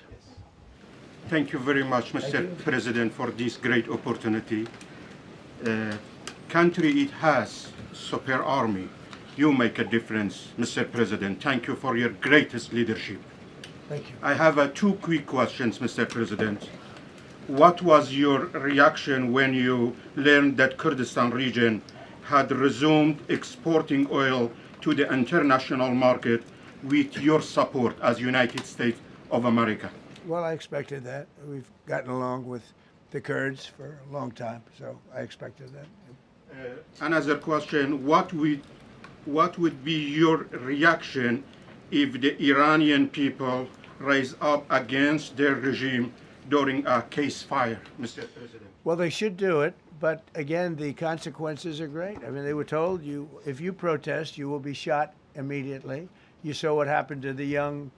Thank you very much, Mr. President, for this great opportunity. Country, it has super army. You make a difference, Mr. President. Thank you for your greatest leadership. Thank you. I have 2 quick questions, Mr. President. What was your reaction when you learned that Kurdistan region had resumed exporting oil to the international market with your support as United States of America? Well, I expected that. We've gotten along with the Kurds for a long time, so I expected that. Another question, what would be your reaction if the Iranian people rise up against their regime during a ceasefire, Mr. President? Well, they should do it, but again, the consequences are great. I mean, they were told if you protest, you will be shot immediately. You saw what happened to the young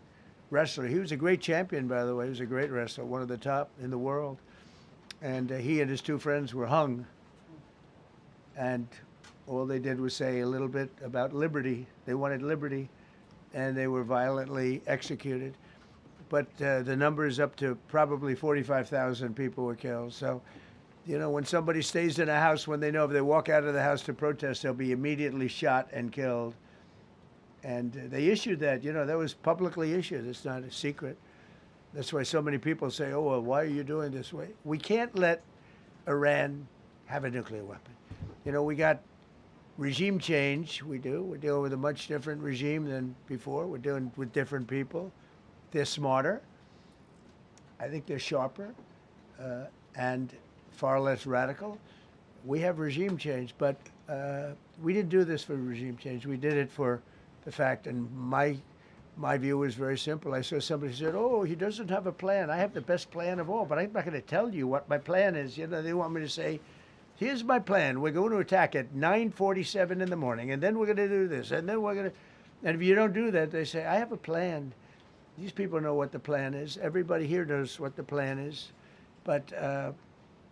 wrestler. He was a great champion, by the way. He was a great wrestler, one of the top in the world. And he and his two friends were hung. And all they did was say a little bit about liberty. They wanted liberty, and they were violently executed. But the number is up to probably 45,000 people were killed. So, you know, when somebody stays in a house, when they know if they walk out of the house to protest, they'll be immediately shot and killed. And they issued that, you know, that was publicly issued. It's not a secret. That's why so many people say, oh, well, why are you doing this way? We can't let Iran have a nuclear weapon. You know, we got regime change, we do. We're dealing with a much different regime than before. We're dealing with different people. They're smarter. I think they're sharper and far less radical. We have regime change, but we didn't do this for regime change. We did it for the fact, and my view was very simple. I saw somebody said, oh, he doesn't have a plan. I have the best plan of all, but I'm not going to tell you what my plan is. You know, they want me to say, here's my plan. We're going to attack at 9:47 in the morning, and then we're going to do this, and then we're going to, and if you don't do that, they say, I have a plan. These people know what the plan is. Everybody here knows what the plan is, but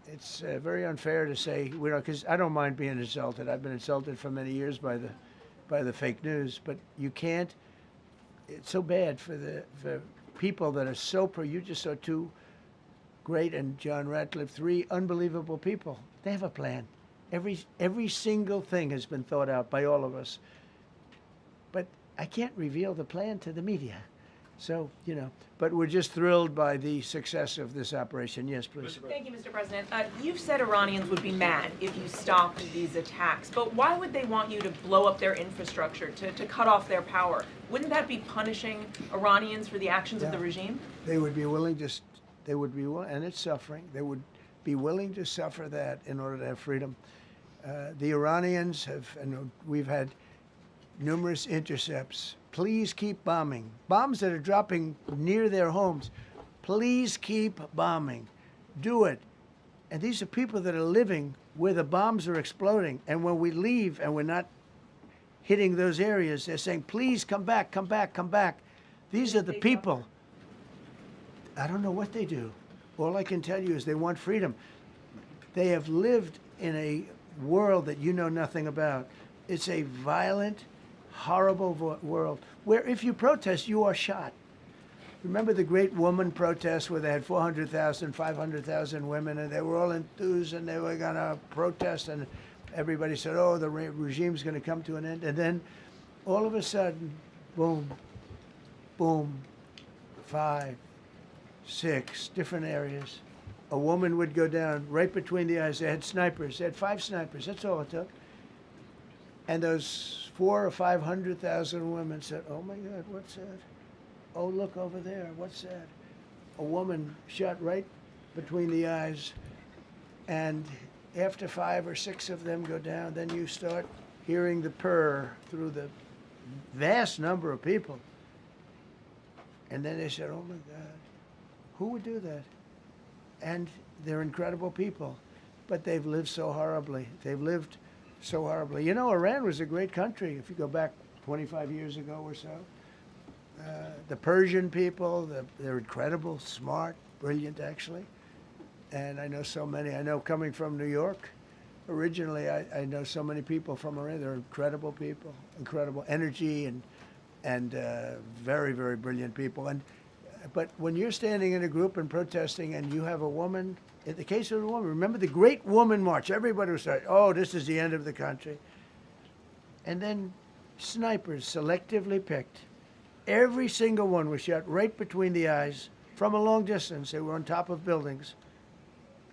it's very unfair to say, you know, because I don't mind being insulted. I've been insulted for many years by the fake news, but you can't. It's so bad for people that are so you just saw two great, and John Ratcliffe, three unbelievable people. They have a plan. Every single thing has been thought out by all of us. But I can't reveal the plan to the media. So, you know, but we're just thrilled by the success of this operation. Yes, please. Thank you, Mr. President. You've said Iranians would be mad if you stopped these attacks, but why would they want you to blow up their infrastructure, to cut off their power? Wouldn't that be punishing Iranians for the actions of the regime? They would be willing to, and it's suffering, they would be willing to suffer that in order to have freedom. The Iranians have, and we've had numerous intercepts. Please keep bombing. Bombs that are dropping near their homes. Please keep bombing. Do it. And these are people that are living where the bombs are exploding. And when we leave and we're not hitting those areas, they're saying, please come back, come back, come back. These are the people. I don't know what they do. All I can tell you is they want freedom. They have lived in a world that you know nothing about. It's a violent, horrible world where if you protest, you are shot. Remember the great woman protests where they had 400,000, 500,000 women, and they were all enthused and they were going to protest, and everybody said, oh, the regime's going to come to an end. And then all of a sudden, boom, boom, 5, 6 different areas. A woman would go down right between the eyes. They had snipers. They had 5 snipers. That's all it took. And those 400,000 or 500,000 women said, oh my God, what's that? Oh, look over there, what's that? A woman shot right between the eyes. And after 5 or 6 of them go down, then you start hearing the purr through the vast number of people. And then they said, oh my God, who would do that? And they're incredible people, but they've lived so horribly. They've lived so horribly. You know, Iran was a great country if you go back 25 years ago or so. The Persian people, they're incredible, smart, brilliant actually. And I know so many. I know coming from New York, originally I know so many people from Iran. They're incredible people, incredible energy and very, very brilliant people. But when you're standing in a group and protesting and you have a woman, in the case of a woman, remember the Great Woman March, everybody was saying, oh, this is the end of the country. And then snipers selectively picked. Every single one was shot right between the eyes from a long distance. They were on top of buildings.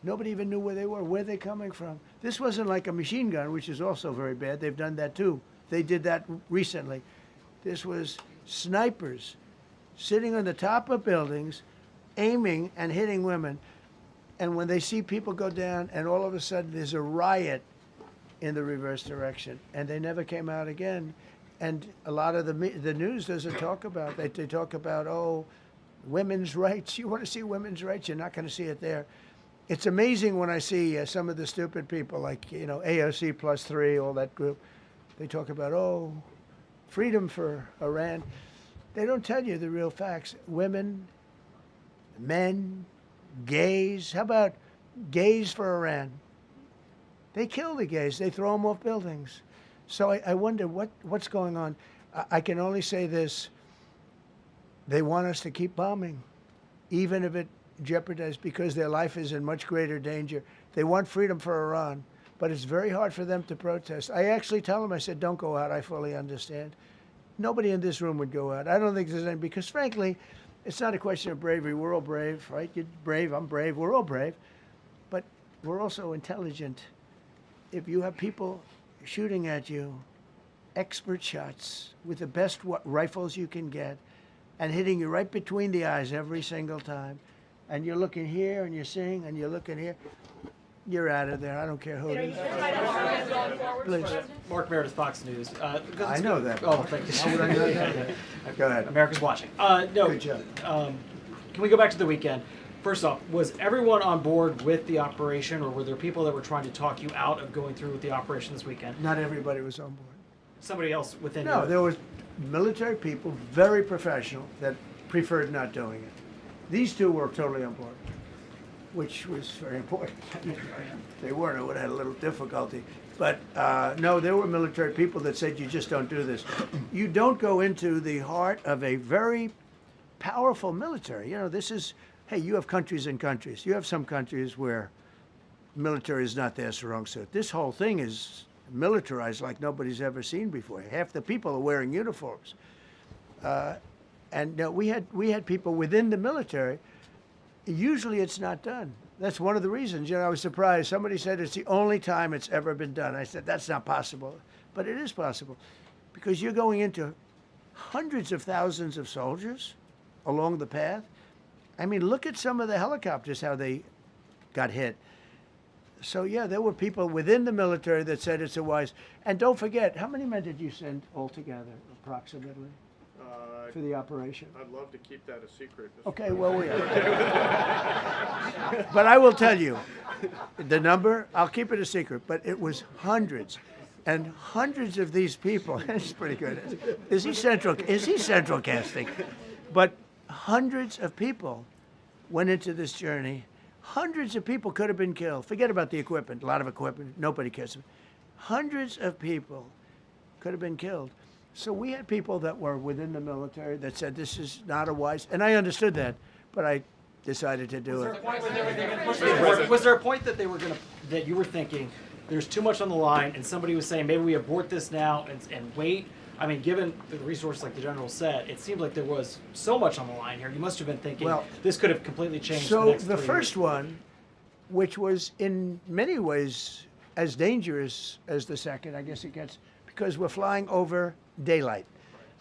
Nobody even knew where they were, where they're coming from. This wasn't like a machine gun, which is also very bad. They've done that too. They did that recently. This was snipers sitting on the top of buildings, aiming and hitting women. And when they see people go down, and all of a sudden there's a riot in the reverse direction, and they never came out again. And a lot of the news doesn't talk about that. They talk about, oh, women's rights. You want to see women's rights? You're not going to see it there. It's amazing when I see some of the stupid people like, AOC plus 3, all that group. They talk about, oh, freedom for Iran. They don't tell you the real facts. Women, men, gays. How about gays for Iran? They kill the gays. They throw them off buildings. So I wonder what's going on. I can only say this. They want us to keep bombing, even if it jeopardizes, because their life is in much greater danger. They want freedom for Iran, but it's very hard for them to protest. I actually tell them, I said, don't go out. I fully understand. Nobody in this room would go out. I don't think there's any, because frankly, it's not a question of bravery. We're all brave, right? You're brave, I'm brave, we're all brave. But we're also intelligent. If you have people shooting at you, expert shots with the best rifles you can get, and hitting you right between the eyes every single time, and you're looking here and you're seeing and you're looking here, you're out of there. I don't care who it is. Please. Mark Meredith, Fox News. I know that. Oh, thank you. How would I know that? Go ahead. America's watching. No. Good job. Can we go back to the weekend? First off, was everyone on board with the operation, or were there people that were trying to talk you out of going through with the operation this weekend? Not everybody was on board. Somebody else within No, you? there was military people, very professional, that preferred not doing it. These two were totally on board, which was very important. They weren't, it would have had a little difficulty. But no, there were military people that said, you just don't do this. You don't go into the heart of a very powerful military. This is, hey, you have countries and countries. You have some countries where military is not their strong suit. This whole thing is militarized like nobody's ever seen before. Half the people are wearing uniforms. And we had people within the military. Usually it's not done. That's one of the reasons. I was surprised. Somebody said it's the only time it's ever been done. I said, that's not possible. But it is possible, because you're going into hundreds of thousands of soldiers along the path. I mean, look at some of the helicopters, how they got hit. So, yeah, there were people within the military that said it's a wise. And don't forget, how many men did you send altogether, approximately, for the operation? I'd love to keep that a secret. Okay, well, but I will tell you the number. I'll keep it a secret, but it was hundreds. And hundreds of these people, it's pretty good. Is he central casting? But hundreds of people went into this journey. Hundreds of people could have been killed. Forget about the equipment, a lot of equipment, nobody cares. Hundreds of people could have been killed. So we had people that were within the military that said this is not a wise, and I understood that, but I decided to do it. Was there a point that that you were thinking there's too much on the line, and somebody was saying maybe we abort this now and wait? I mean, given the resource, like the general said, it seemed like there was so much on the line here. You must have been thinking this could have completely changed. So the first one, which was in many ways as dangerous as the second, I guess it gets, because we're flying over daylight.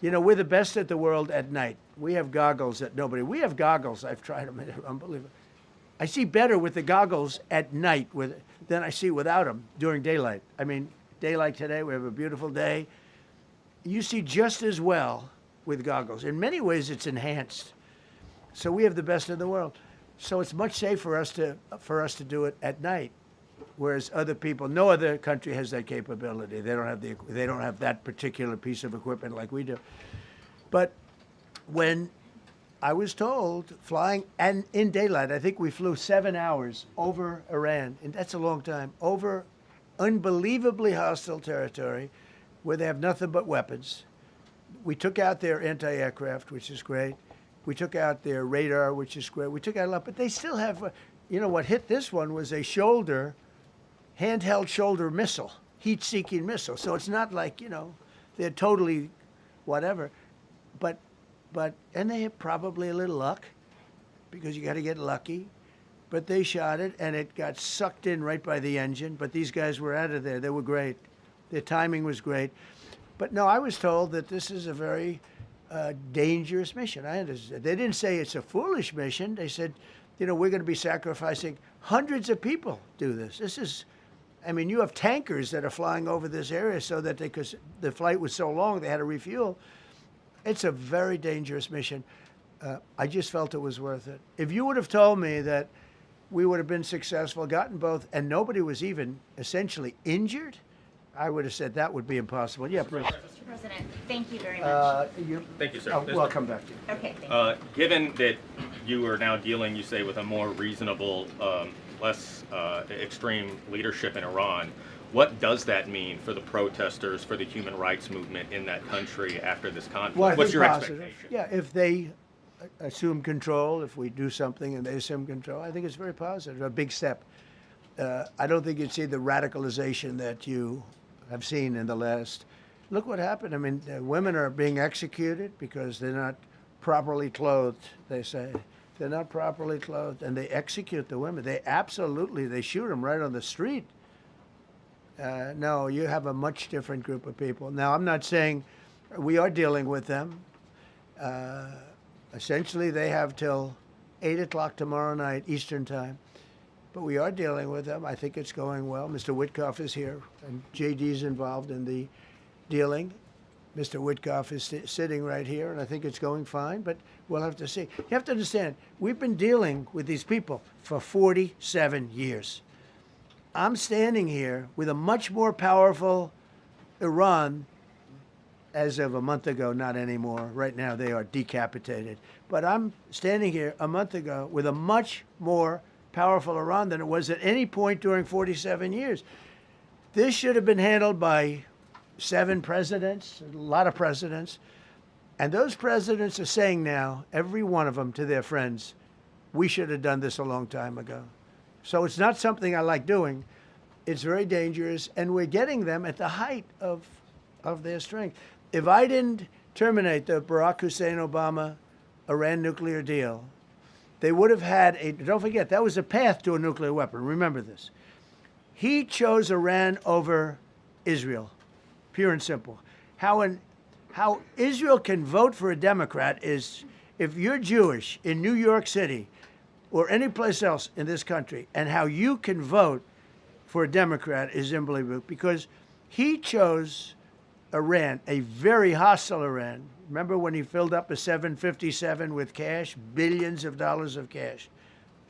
We're the best at the world at night. We have goggles that nobody. We have goggles. I've tried them. They're unbelievable. I see better with the goggles at night than I see without them during daylight. I mean, daylight today, we have a beautiful day. You see just as well with goggles. In many ways, it's enhanced. So we have the best in the world. So it's much safer for us to do it at night, whereas other people, no other country has that capability. They don't have that particular piece of equipment like we do. But when I was told flying and in daylight, I think we flew 7 hours over Iran, and that's a long time, over unbelievably hostile territory, where they have nothing but weapons. We took out their anti-aircraft, which is great. We took out their radar, which is great. We took out a lot, but they still have, what hit this one was a handheld shoulder missile, heat-seeking missile. So it's not like, they're totally whatever. And they had probably a little luck, because you got to get lucky. But they shot it, and it got sucked in right by the engine. But these guys were out of there. They were great. Their timing was great. But no, I was told that this is a very a dangerous mission. I understand. They didn't say it's a foolish mission. They said, you know, we're going to be sacrificing hundreds of people do this. This is, I mean, you have tankers that are flying over this area so that because the flight was so long, they had to refuel. It's a very dangerous mission. I just felt it was worth it. If you would have told me that we would have been successful, gotten both, and nobody was even essentially injured, I would have said that would be impossible. Yeah, please. Mr. President, thank you very much. Thank you, sir. I'll come back to you. Okay, thank you. Given that you are now dealing, you say, with a more reasonable, less extreme leadership in Iran, what does that mean for the protesters, for the human rights movement in that country after this conflict? Well, I What's think your positive. expectation? Yeah, if they assume control, if we do something and they assume control, I think it's very positive, a big step. I don't think you'd see the radicalization that you have seen in the last. Look what happened. I mean, women are being executed because they're not properly clothed, they say. They're not properly clothed, and they execute the women. They shoot them right on the street. No, you have a much different group of people. Now, I'm not saying we are dealing with them. Essentially, they have till 8 o'clock tomorrow night, Eastern time. But we are dealing with them. I think it's going well. Mr. Witkoff is here, and JD's involved in the dealing. Mr. Witkoff is sitting right here, and I think it's going fine, but we'll have to see. You have to understand, we've been dealing with these people for 47 years. I'm standing here with a much more powerful Iran as of a month ago, not anymore. Right now, they are decapitated. But I'm standing here a month ago with a much more powerful Iran than it was at any point during 47 years. This should have been handled by 7 presidents, a lot of presidents. And those presidents are saying now, every one of them to their friends, we should have done this a long time ago. So it's not something I like doing. It's very dangerous, and we're getting them at the height of their strength. If I didn't terminate the Barack Hussein Obama Iran nuclear deal, they would have had don't forget, that was a path to a nuclear weapon. Remember this. He chose Iran over Israel, pure and simple. How Israel can vote for a Democrat is if you're Jewish in New York City or any place else in this country, and how you can vote for a Democrat is unbelievable, because he chose Iran, a very hostile Iran. Remember when he filled up a 757 with cash, billions of dollars of cash,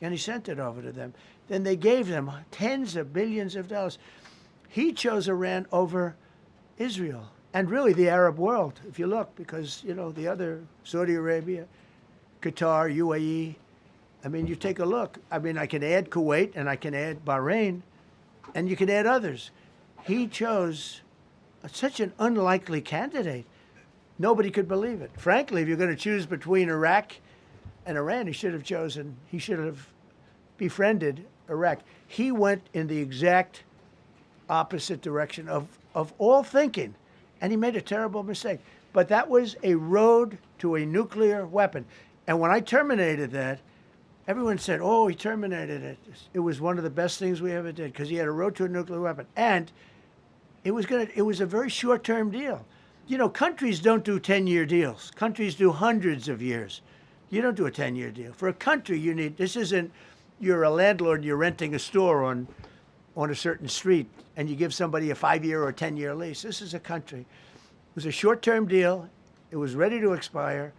and he sent it over to them. Then they gave them tens of billions of dollars. He chose Iran over Israel and really the Arab world, if you look, because, you know, the other, Saudi Arabia, Qatar, UAE, I mean, you take a look. I mean, I can add Kuwait and I can add Bahrain, and you can add others. He chose such an unlikely candidate. Nobody could believe it. Frankly, if you're going to choose between Iraq and Iran, he should have befriended Iraq. He went in the exact opposite direction of all thinking, and he made a terrible mistake. But that was a road to a nuclear weapon. And when I terminated that, everyone said, oh, he terminated it. It was one of the best things we ever did because he had a road to a nuclear weapon. And it was a very short-term deal. You know, countries don't do 10-year deals. Countries do hundreds of years. You don't do a 10-year deal. For a country, this isn't, you're a landlord and you're renting a store on a certain street and you give somebody a 5-year or a 10-year lease. This is a country. It was a short-term deal. It was ready to expire.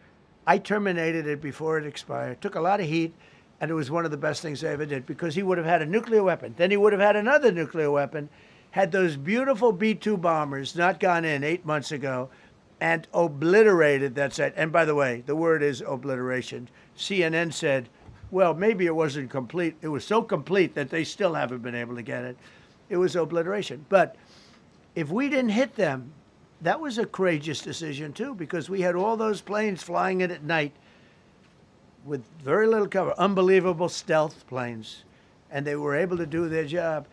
I terminated it before it expired. Took a lot of heat, and it was one of the best things I ever did because he would have had a nuclear weapon. Then he would have had another nuclear weapon, had those beautiful B-2 bombers not gone in 8 months ago and obliterated that site. And by the way, the word is obliteration. CNN said, well, maybe it wasn't complete. It was so complete that they still haven't been able to get it. It was obliteration. But if we didn't hit them, that was a courageous decision, too, because we had all those planes flying in at night with very little cover, unbelievable stealth planes, and they were able to do their job.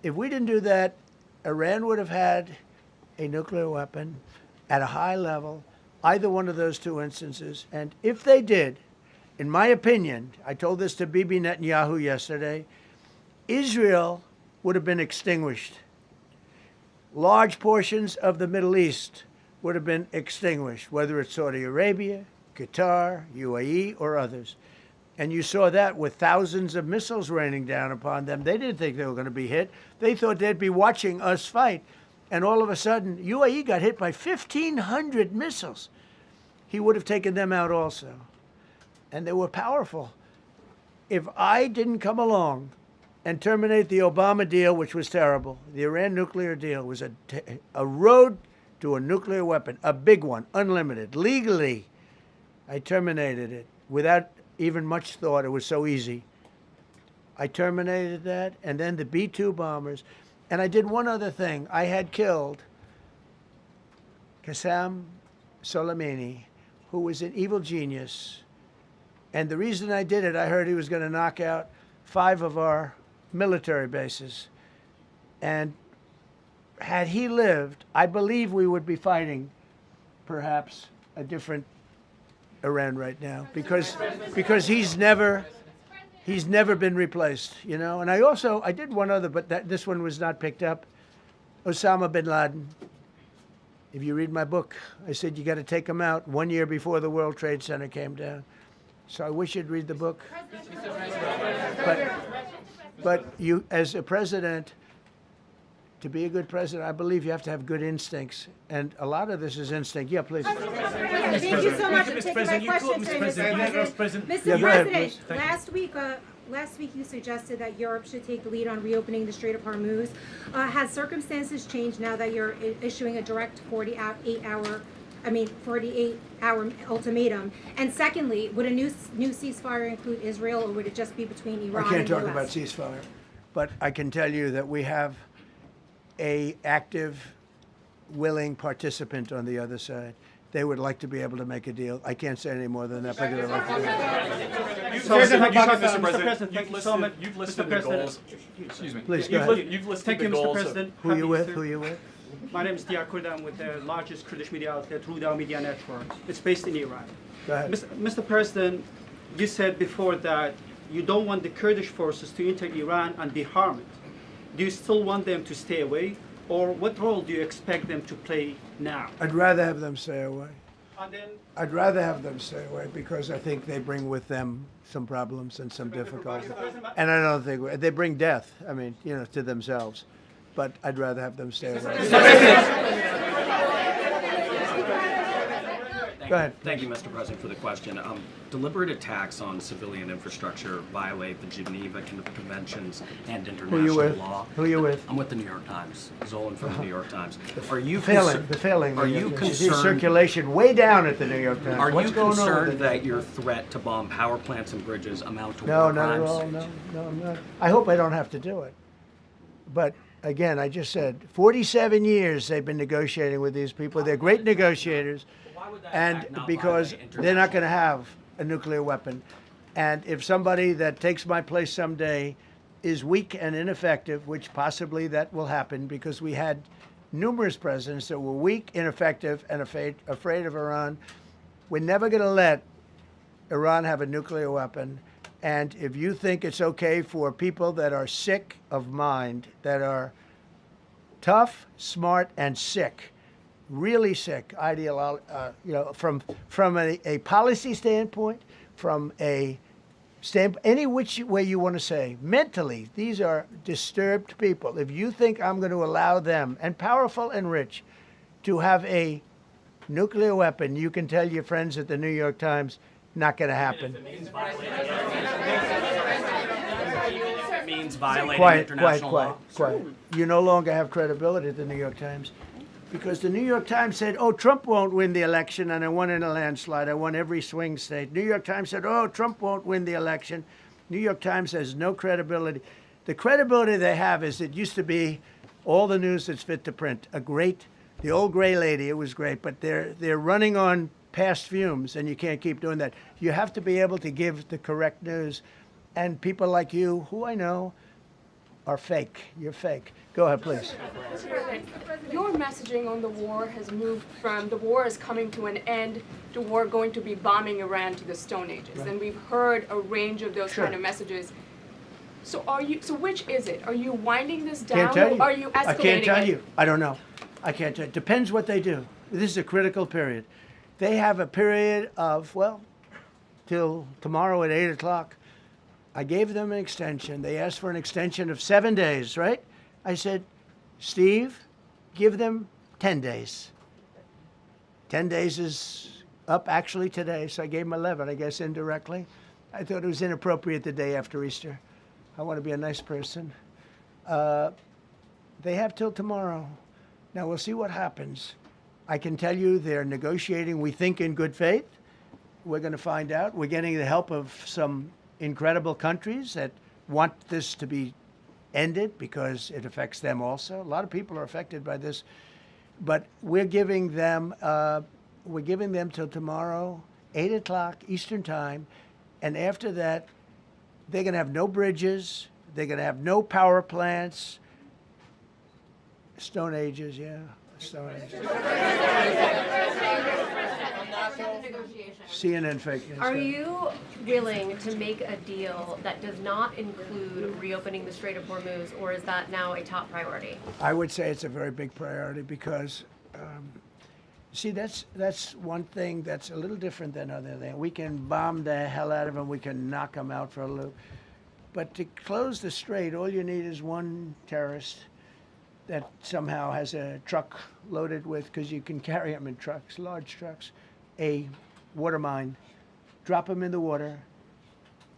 If we didn't do that, Iran would have had a nuclear weapon at a high level, either one of those two instances. And if they did, in my opinion, I told this to Bibi Netanyahu yesterday, Israel would have been extinguished. Large portions of the Middle East would have been extinguished, whether it's Saudi Arabia, Qatar, UAE, or others. And you saw that with thousands of missiles raining down upon them. They didn't think they were going to be hit. They thought they'd be watching us fight. And all of a sudden, UAE got hit by 1,500 missiles. He would have taken them out also. And they were powerful. If I didn't come along and terminate the Obama deal, which was terrible, the Iran nuclear deal was a road to a nuclear weapon, a big one, unlimited, legally. I terminated it without even much thought. It was so easy. I terminated that, and then the B-2 bombers. And I did one other thing. I had killed Qasem Soleimani, who was an evil genius. And the reason I did it, I heard he was going to knock out 5 of our military bases. And had he lived, I believe we would be fighting perhaps a different Iran right now, because he's never been replaced, you know. And I did one other, but this one was not picked up. Osama bin Laden. If you read my book, I said you got to take him out 1 year before the World Trade Center came down. So I wish you'd read the book. But you, as a president, to be a good president, I believe you have to have good instincts. And a lot of this is instinct. Yeah, please. Thank you so much for taking my question today, Mr. President. Yeah, go ahead, please. Last week you suggested that Europe should take the lead on reopening the Strait of Hormuz. Has circumstances changed now that you're issuing a direct 48-hour ultimatum? And secondly, would a new ceasefire include Israel, or would it just be between Iran and the US? I can't talk about ceasefire, but I can tell you that we have a active, willing participant on the other side. They would like to be able to make a deal. I can't say any more than that, but they'd like to do it. Mr. President, thank you so much. You've listed the goals. Excuse me. Please, go ahead. You've listed Thank the you, Mr. goals. President. Who are you with? Who are you with? My name is Diyar Kurda. I'm with the largest Kurdish media outlet, Ruda Media Network. It's based in Iran. Go ahead. Mr. President, you said before that you don't want the Kurdish forces to enter Iran and be harmed. Do you still want them to stay away? Or what role do you expect them to play now? I'd rather have them stay away. And then, I'd rather have them stay away because I think they bring with them some problems and some difficulties. And I don't think they bring death, I mean, you know, to themselves. But I'd rather have them stay away. Go ahead. Thank you, Mr. President, for the question. Deliberate attacks on civilian infrastructure violate the Geneva Conventions and international law. Who are you with? I'm with the New York Times. Zolan from the New York Times. Are you failing? Are you concerned? Circulation way down at the New York Times. Are What's you going concerned on that your threat to bomb power plants and bridges amount to No, war not crimes? at all. No, I'm not. I hope I don't have to do it. But again, I just said 47 years they've been negotiating with these people. They're great negotiators. And because they're not going to have a nuclear weapon. And if somebody that takes my place someday is weak and ineffective, which possibly that will happen because we had numerous presidents that were weak, ineffective, and afraid of Iran, we're never going to let Iran have a nuclear weapon. And if you think it's okay for people that are sick of mind, that are tough, smart, and sick, really sick, you know, from a policy standpoint, from a any which way you want to say, mentally, these are disturbed people. If you think I'm going to allow them, and powerful and rich, to have a nuclear weapon, you can tell your friends at the New York Times, not going to happen. It means violating international law. Quiet. You no longer have credibility at the New York Times. Because the New York Times said, oh, Trump won't win the election, and I won in a landslide. I won every swing state. New York Times said, oh, Trump won't win the election. New York Times has no credibility. The credibility they have is it used to be all the news that's fit to print. The old gray lady, it was great, but they're running on past fumes, and you can't keep doing that. You have to be able to give the correct news. And people like you, who I know, are fake. You're fake. Go ahead, please. Your messaging on the war has moved from the war is coming to an end to war going to be bombing Iran to the Stone Ages. Right. And we've heard a range of those kind of messages. So which is it? Are you winding this down? Can't tell you. Or are you escalating I can't tell you. I don't know. I can't tell. It depends what they do. This is a critical period. They have a period of, well, till tomorrow at 8 o'clock. I gave them an extension. They asked for an extension of 7 days, right? I said, Steve, give them 10 days. 10 days is up actually today, so I gave them 11, I guess, indirectly. I thought it was inappropriate the day after Easter. I want to be a nice person. They have till tomorrow. Now, we'll see what happens. I can tell you they're negotiating, we think, in good faith. We're going to find out. We're getting the help of some incredible countries that want this to be ended because it affects them also. A lot of people are affected by this. But we're giving them till tomorrow, 8 o'clock Eastern time. And after that, they're going to have no bridges. They're going to have no power plants. Stone Ages, yeah. Stone Ages. CNN fake news. Are you willing to make a deal that does not include reopening the Strait of Hormuz, or is that now a top priority? I would say it's a very big priority because, see, that's one thing that's a little different than other things. We can bomb the hell out of them. We can knock them out for a loop. But to close the strait, all you need is one terrorist that somehow has a truck loaded with, because you can carry them in trucks, large trucks, a water mine, drop them in the water,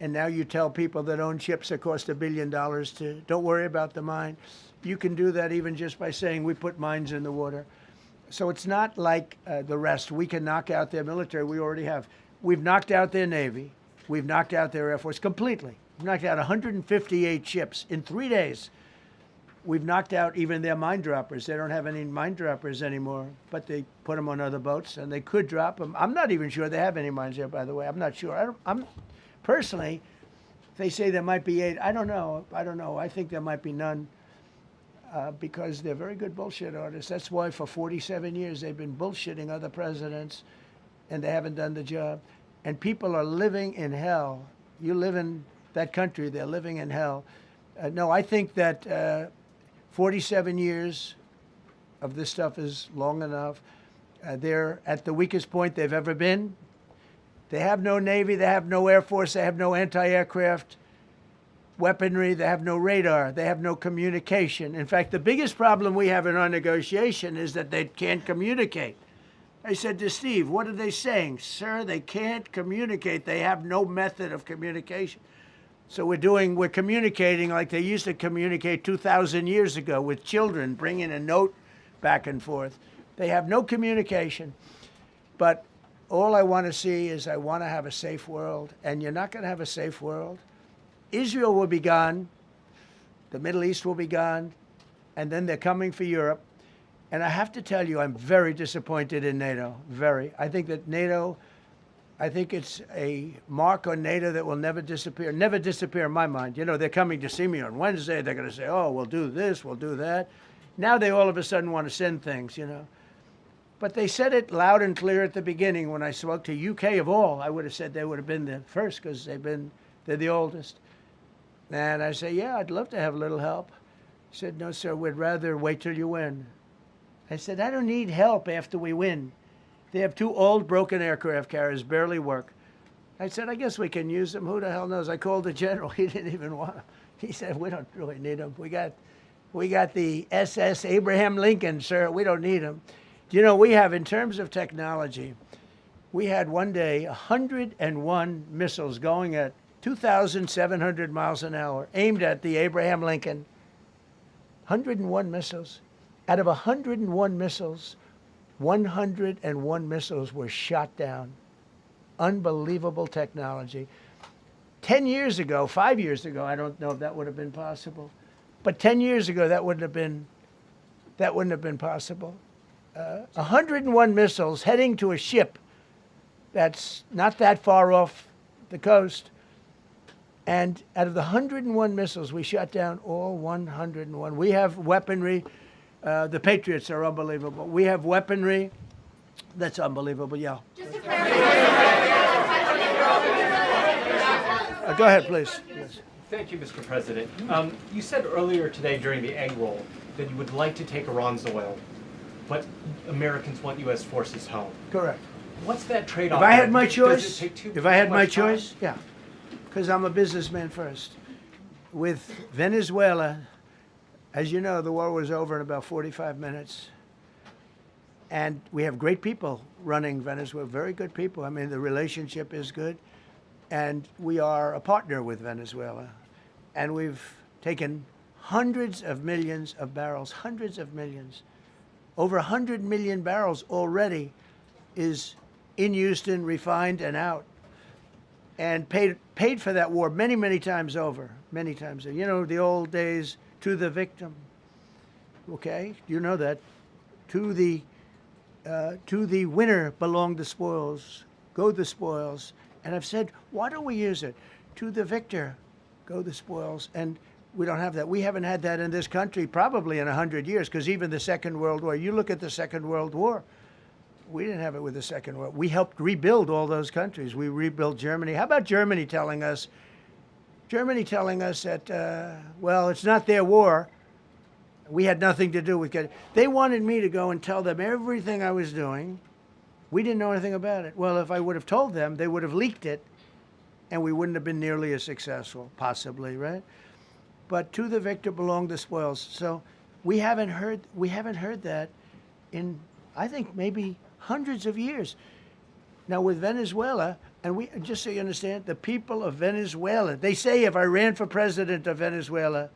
and now you tell people that own ships that cost $1 billion to don't worry about the mine. You can do that even just by saying we put mines in the water. So it's not like the rest. We can knock out their military. We already have. We've knocked out their Navy. We've knocked out their Air Force completely. We've knocked out 158 ships in 3 days. We've knocked out even their mine droppers. They don't have any mine droppers anymore, but they put them on other boats, and they could drop them. I'm not even sure they have any mines there, by the way. I'm not sure. I'm personally, they say there might be 8. I don't know. I think there might be none because they're very good bullshit artists. That's why for 47 years they've been bullshitting other presidents, and they haven't done the job. And people are living in hell. You live in that country, they're living in hell. No, I think that 47 years of this stuff is long enough. They're at the weakest point they've ever been. They have no Navy, they have no Air Force, they have no anti-aircraft weaponry, they have no radar, they have no communication. In fact, the biggest problem we have in our negotiation is that they can't communicate. I said to Steve, what are they saying? Sir, they can't communicate. They have no method of communication. So we're communicating like they used to communicate 2,000 years ago with children, bringing a note back and forth. They have no communication. But all I want to see is I want to have a safe world. And you're not going to have a safe world. Israel will be gone. The Middle East will be gone. And then they're coming for Europe. And I have to tell you, I'm very disappointed in NATO. Very. I think that NATO... I think it's a mark on NATO that will never disappear in my mind. You know, they're coming to see me on Wednesday. They're going to say, oh, we'll do this, we'll do that. Now they all of a sudden want to send things, you know. But they said it loud and clear at the beginning when I spoke to UK of all. I would have said they would have been the first because they're the oldest. And I say, yeah, I'd love to have a little help. He said, no, sir, we'd rather wait till you win. I said, I don't need help after we win. They have 2 old, broken aircraft carriers, barely work. I said, I guess we can use them. Who the hell knows? I called the general. He didn't even want them. He said, we don't really need them. We got the SS Abraham Lincoln, sir. We don't need them. You know, we have, in terms of technology, we had one day 101 missiles going at 2,700 miles an hour, aimed at the Abraham Lincoln. 101 missiles. Out of 101 missiles, 101 missiles were shot down. Unbelievable technology. 10 years ago, 5 years ago, I don't know if that would have been possible, but 10 years ago, that wouldn't have been possible. 101 missiles heading to a ship that's not that far off the coast. And out of the 101 missiles, we shot down all 101. We have weaponry. The Patriots are unbelievable. We have weaponry that's unbelievable, yeah. Go ahead, please. Yes. Thank you, Mr. President. You said earlier today during the egg roll that you would like to take Iran's oil. but Americans want U.S. forces home. Correct. What's that If trade-off? I had my Does it choice, take too if I had my much time? choice, yeah, because I'm a businessman first. With Venezuela, as you know, the war was over in about 45 minutes. And we have great people running Venezuela, very good people. I mean, the relationship is good. And we are a partner with Venezuela. And we've taken hundreds of millions of barrels, hundreds of millions. Over 100 million barrels already is in Houston, refined and out. And paid for that war many, many times over, many times. You know, the old days, to the victim. Okay, you know that. To the winner belong the spoils, go the spoils. And I've said, why don't we use it? To the victor, go the spoils. And we don't have that. We haven't had that in this country probably in 100 years, because even the Second World War, you look at the Second World War, we didn't have it with the Second World War. We helped rebuild all those countries. We rebuilt Germany. How about Germany telling us that, well, it's not their war. We had nothing to do with it. They wanted me to go and tell them everything I was doing. We didn't know anything about it. Well, if I would have told them, they would have leaked it, and we wouldn't have been nearly as successful, possibly, right? But to the victor belong the spoils. So we haven't heard that in, I think, maybe hundreds of years. Now with Venezuela, and we, just so you understand, the people of Venezuela, they say if I ran for president of Venezuela,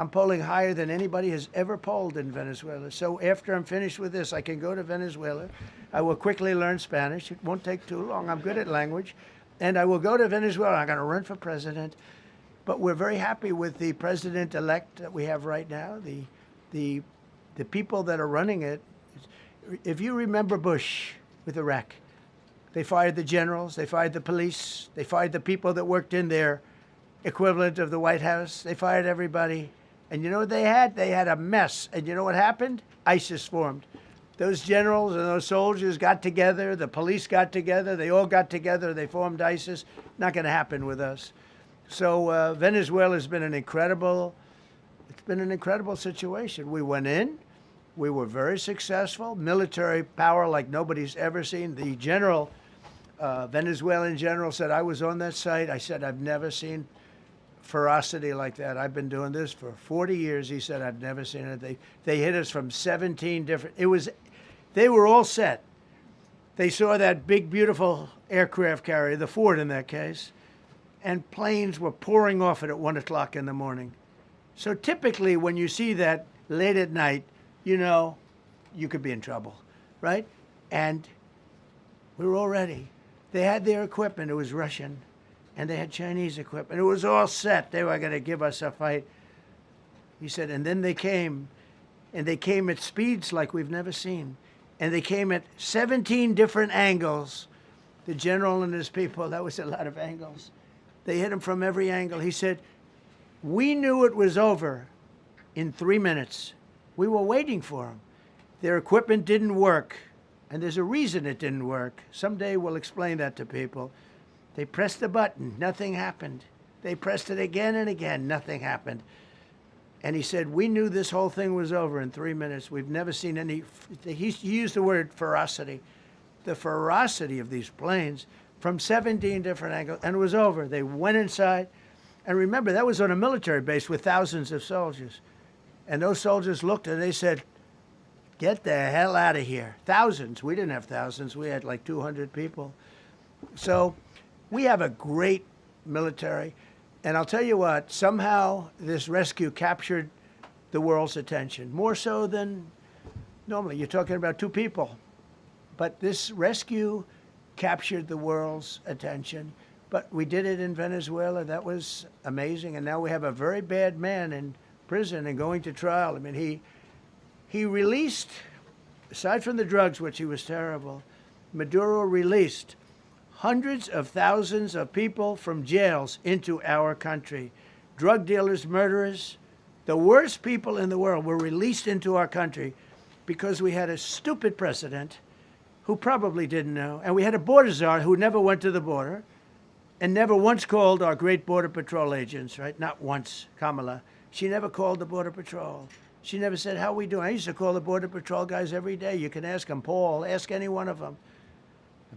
I'm polling higher than anybody has ever polled in Venezuela. So after I'm finished with this, I can go to Venezuela. I will quickly learn Spanish. It won't take too long. I'm good at language. And I will go to Venezuela. I'm going to run for president. But we're very happy with the president-elect that we have right now, the people that are running it. If you remember Bush with Iraq, they fired the generals, they fired the police, they fired the people that worked in their equivalent of the White House. They fired everybody. And you know what they had? They had a mess. And you know what happened? ISIS formed. Those generals and those soldiers got together. The police got together. They all got together. They formed ISIS. Not going to happen with us. So Venezuela has been an incredible situation. We went in. We were very successful. Military power like nobody's ever seen. The general, Venezuelan general, said, I was on that site. I said, I've never seen ferocity like that. I've been doing this for 40 years. He said, I've never seen it. They hit us from 17 different, they were all set. They saw that big, beautiful aircraft carrier, the Ford in that case, and planes were pouring off it at 1 o'clock in the morning. So typically when you see that late at night, you know, you could be in trouble, right? And we were all ready. They had their equipment. It was Russian. And they had Chinese equipment. It was all set. They were going to give us a fight. He said, and then they came. And they came at speeds like we've never seen. And they came at 17 different angles. The general and his people, that was a lot of angles. They hit him from every angle. He said, we knew it was over in 3 minutes. We were waiting for them. Their equipment didn't work. And there's a reason it didn't work. Someday we'll explain that to people. They pressed the button, nothing happened. They pressed it again and again, nothing happened. And he said, we knew this whole thing was over in 3 minutes. We've never seen any, he used the word ferocity. The ferocity of these planes from 17 different angles, and it was over. They went inside. And remember, that was on a military base with thousands of soldiers. And those soldiers looked and they said, get the hell out of here. Thousands. We didn't have thousands. We had like 200 people. So we have a great military. And I'll tell you what, somehow this rescue captured the world's attention, more so than normally. You're talking about 2 people. But this rescue captured the world's attention. But we did it in Venezuela. That was amazing. And now we have a very bad man in prison and going to trial. I mean, he released, aside from the drugs, which he was terrible, Maduro released hundreds of thousands of people from jails into our country. Drug dealers, murderers, the worst people in the world were released into our country because we had a stupid president who probably didn't know, and we had a border czar who never went to the border and never once called our great Border Patrol agents, right? Not once, Kamala. She never called the Border Patrol. She never said, how we doing? I used to call the Border Patrol guys every day. You can ask them, Paul, ask any one of them.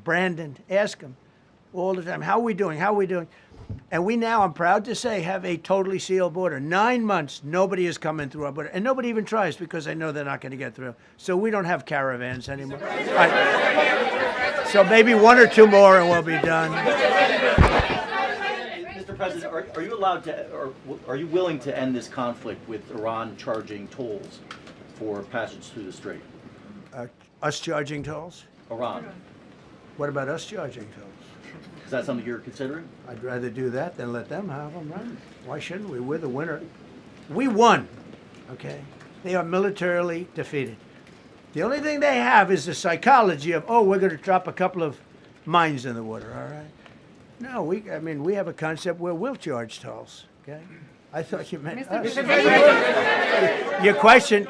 Brandon, ask them all the time. How we doing? How we doing? And we now, I'm proud to say, have a totally sealed border. 9 months, nobody is coming through our border. And nobody even tries because they know they're not going to get through. So we don't have caravans anymore. So maybe 1 or 2 more and we'll be done. Mr. President, are you allowed to, or are you willing to end this conflict with Iran charging tolls for passage through the strait? Us charging tolls? Iran. What about us charging tolls? Is that something you're considering? I'd rather do that than let them have them, right? Why shouldn't we? We're the winner. We won, okay? They are militarily defeated. The only thing they have is the psychology of, oh, we're going to drop a couple of mines in the water, all right? No, we have a concept where we'll charge tolls, okay? I thought you meant us. Your question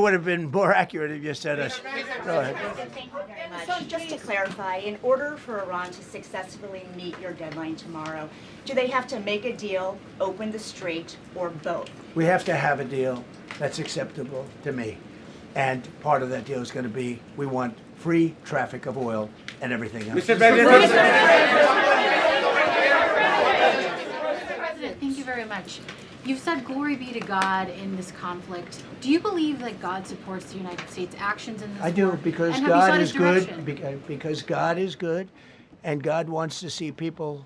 would have been more accurate if you said us. Go ahead. Thank you very much. So just to clarify, in order for Iran to successfully meet your deadline tomorrow, do they have to make a deal, open the strait, or both? We have to have a deal that's acceptable to me. And part of that deal is going to be, we want free traffic of oil and everything else. Mr. President, thank you very much. You've said glory be to God in this conflict. Do you believe that God supports the United States' actions in this I do, war? because And have you God sought is his direction? good, because God is good, and God wants to see people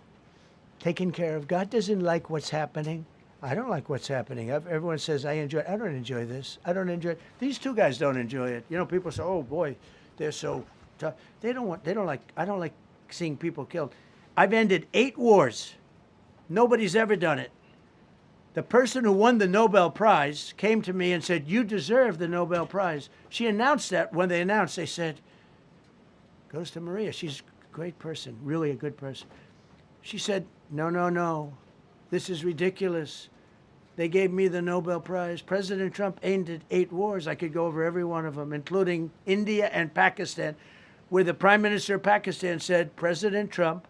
taken care of. God doesn't like what's happening. I don't like what's happening. Everyone says, I don't enjoy this. I don't enjoy it. These 2 guys don't enjoy it. You know, people say, oh boy, they're so tough. I don't like seeing people killed. I've ended 8 wars. Nobody's ever done it. The person who won the Nobel Prize came to me and said, you deserve the Nobel Prize. She announced that. When they announced, they said, goes to Maria. She's a great person, really a good person. She said, no, no, no. This is ridiculous. They gave me the Nobel Prize. President Trump ended 8 wars. I could go over every one of them, including India and Pakistan, where the Prime Minister of Pakistan said, President Trump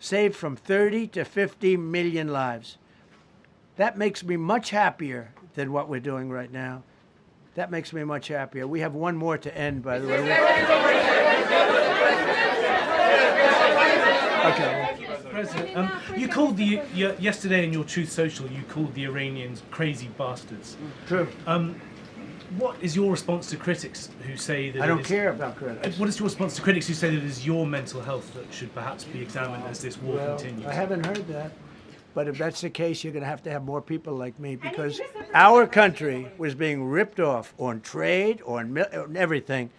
saved from 30 to 50 million lives. That makes me much happier than what we're doing right now. That makes me much happier. We have 1 more to end, by the way. Okay. President, you called yesterday in your Truth Social, you called the Iranians crazy bastards. True. What is your response to critics who say that I don't care about critics. What is your response to critics who say that it is your mental health that should perhaps be examined as this war continues? I haven't heard that. But if that's the case, you're going to have more people like me, because our country was being ripped off on trade, on everything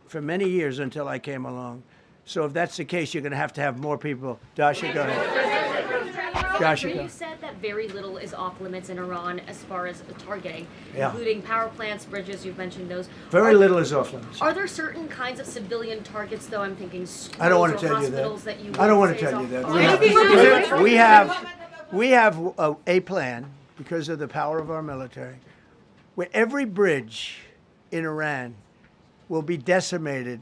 for many years until I came along. So if that's the case, you're going to have more people. Dasha, go ahead. Dasha, go. You said that very little is off limits in Iran as far as targeting, Yeah. including power plants, bridges, you've mentioned those. Very little is off limits. Are there certain kinds of civilian targets, though? I'm thinking schools I don't want to or tell you hospitals that. you I don't want would to say tell you is that. off- We have a plan, because of the power of our military, where every bridge in Iran will be decimated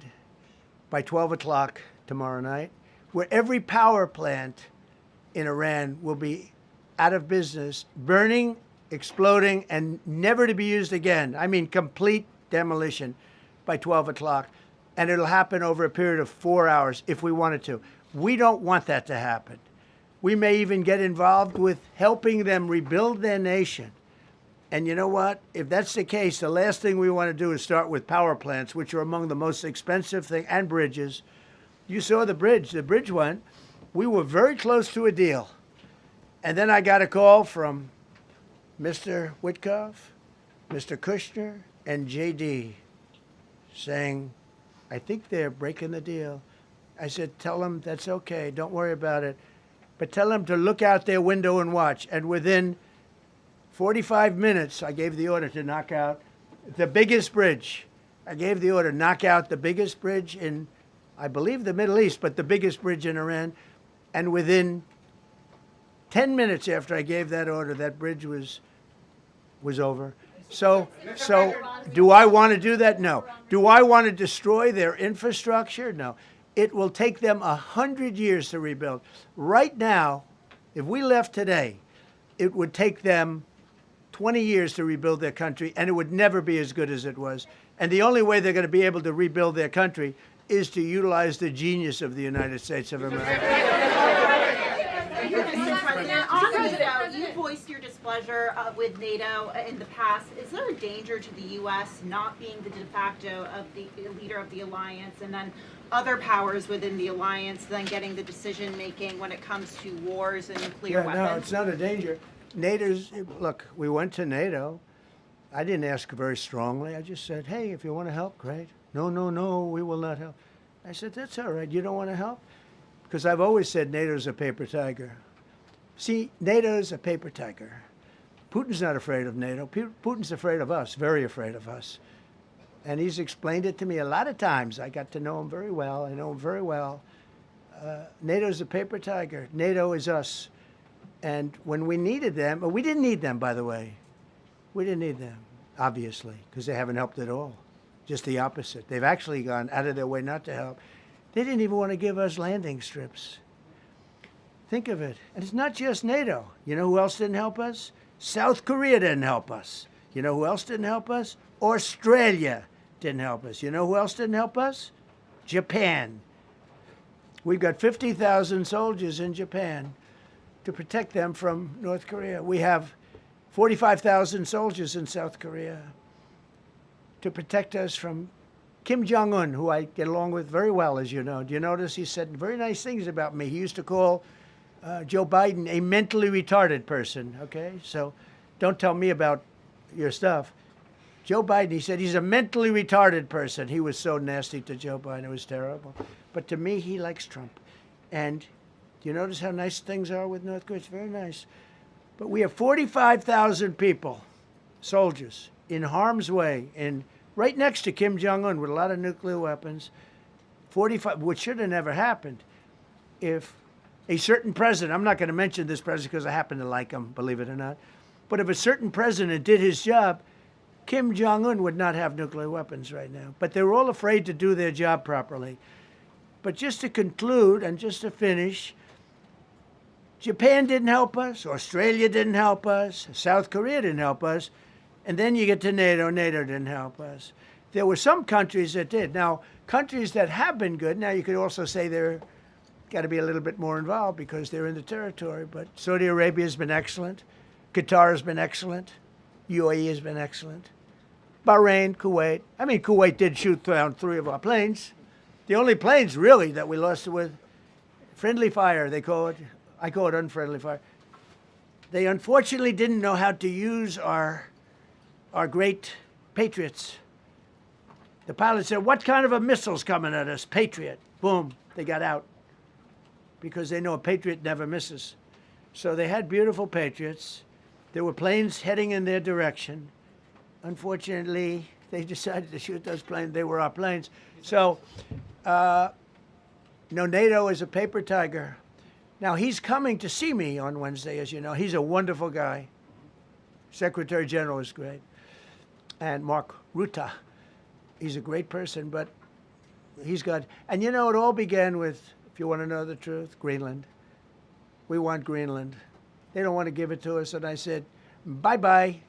by 12 o'clock tomorrow night, where every power plant in Iran will be out of business, burning, exploding, and never to be used again. I mean, complete demolition by 12 o'clock. And it'll happen over a period of 4 hours if we wanted to. We don't want that to happen. We may even get involved with helping them rebuild their nation. And you know what? If that's the case, the last thing we want to do is start with power plants, which are among the most expensive thing, and bridges. You saw the bridge went. We were very close to a deal. And then I got a call from Mr. Whitcoff, Mr. Kushner, and JD saying, I think they're breaking the deal. I said, tell them that's okay. Don't worry about it. But tell them to look out their window and watch. And within 45 minutes, I gave the order to knock out the biggest bridge. I gave the order, knock out the biggest bridge in, I believe, the Middle East, but the biggest bridge in Iran. And within 10 minutes after I gave that order, that bridge was over. So do I want to do that? No. Do I want to destroy their infrastructure? No. It will take them 100 years to rebuild. Right now, if we left today, it would take them 20 years to rebuild their country, and it would never be as good as it was. And the only way they're going to be able to rebuild their country is to utilize the genius of the United States of America. Mr. President, on NATO, you voiced your displeasure with NATO in the past. Is there a danger to the U.S. not being the de facto of the leader of the alliance, and then other powers within the alliance then getting the decision-making when it comes to wars and nuclear weapons? No, it's not a danger. Look, we went to NATO. I didn't ask very strongly. I just said, hey, if you want to help, great. No, we will not help. I said, that's all right. You don't want to help? Because I've always said NATO's a paper tiger. See, NATO's a paper tiger. Putin's not afraid of NATO. Putin's afraid of us, very afraid of us. And he's explained it to me a lot of times. I got to know him very well. I know him very well. NATO's a paper tiger. NATO is us. And when we needed them, we didn't need them, by the way. We didn't need them, obviously, because they haven't helped at all. Just the opposite. They've actually gone out of their way not to help. They didn't even want to give us landing strips. Think of it. And it's not just NATO. You know who else didn't help us? South Korea didn't help us. You know who else didn't help us? Australia didn't help us. You know who else didn't help us? Japan. We've got 50,000 soldiers in Japan to protect them from North Korea. We have 45,000 soldiers in South Korea to protect us from Kim Jong-un, who I get along with very well, as you know. Do you notice he said very nice things about me? He used to call Joe Biden a mentally retarded person, okay? So don't tell me about your stuff. Joe Biden, he said he's a mentally retarded person. He was so nasty to Joe Biden. It was terrible. But to me, he likes Trump. And do you notice how nice things are with North Korea? It's very nice. But we have 45,000 people, soldiers, in harm's way, right next to Kim Jong-un with a lot of nuclear weapons. 45, which should have never happened if a certain president, I'm not going to mention this president because I happen to like him, believe it or not, but if a certain president did his job, Kim Jong-un would not have nuclear weapons right now. But they were all afraid to do their job properly. But just to conclude and just to finish, Japan didn't help us, Australia didn't help us, South Korea didn't help us, and then you get to NATO, NATO didn't help us. There were some countries that did. Now, countries that have been good, now you could also say they're got to be a little bit more involved because they're in the territory, but Saudi Arabia has been excellent, Qatar has been excellent, UAE has been excellent, Bahrain, Kuwait. I mean, Kuwait did shoot down 3 of our planes. The only planes, really, that we lost with friendly fire, they call it. I call it unfriendly fire. They unfortunately didn't know how to use our great Patriots. The pilot said, what kind of a missile's coming at us? Patriot. Boom, they got out because they know a Patriot never misses. So they had beautiful Patriots. There were planes heading in their direction. Unfortunately, they decided to shoot those planes. They were our planes. So, NATO is a paper tiger. Now, he's coming to see me on Wednesday, as you know. He's a wonderful guy. Secretary General is great. And Mark Rutte, he's a great person, but he's got... And it all began with, if you want to know the truth, Greenland. We want Greenland. They don't want to give it to us, and I said, bye-bye.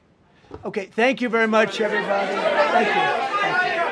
Okay, thank you very much, everybody. Thank you. Thank you.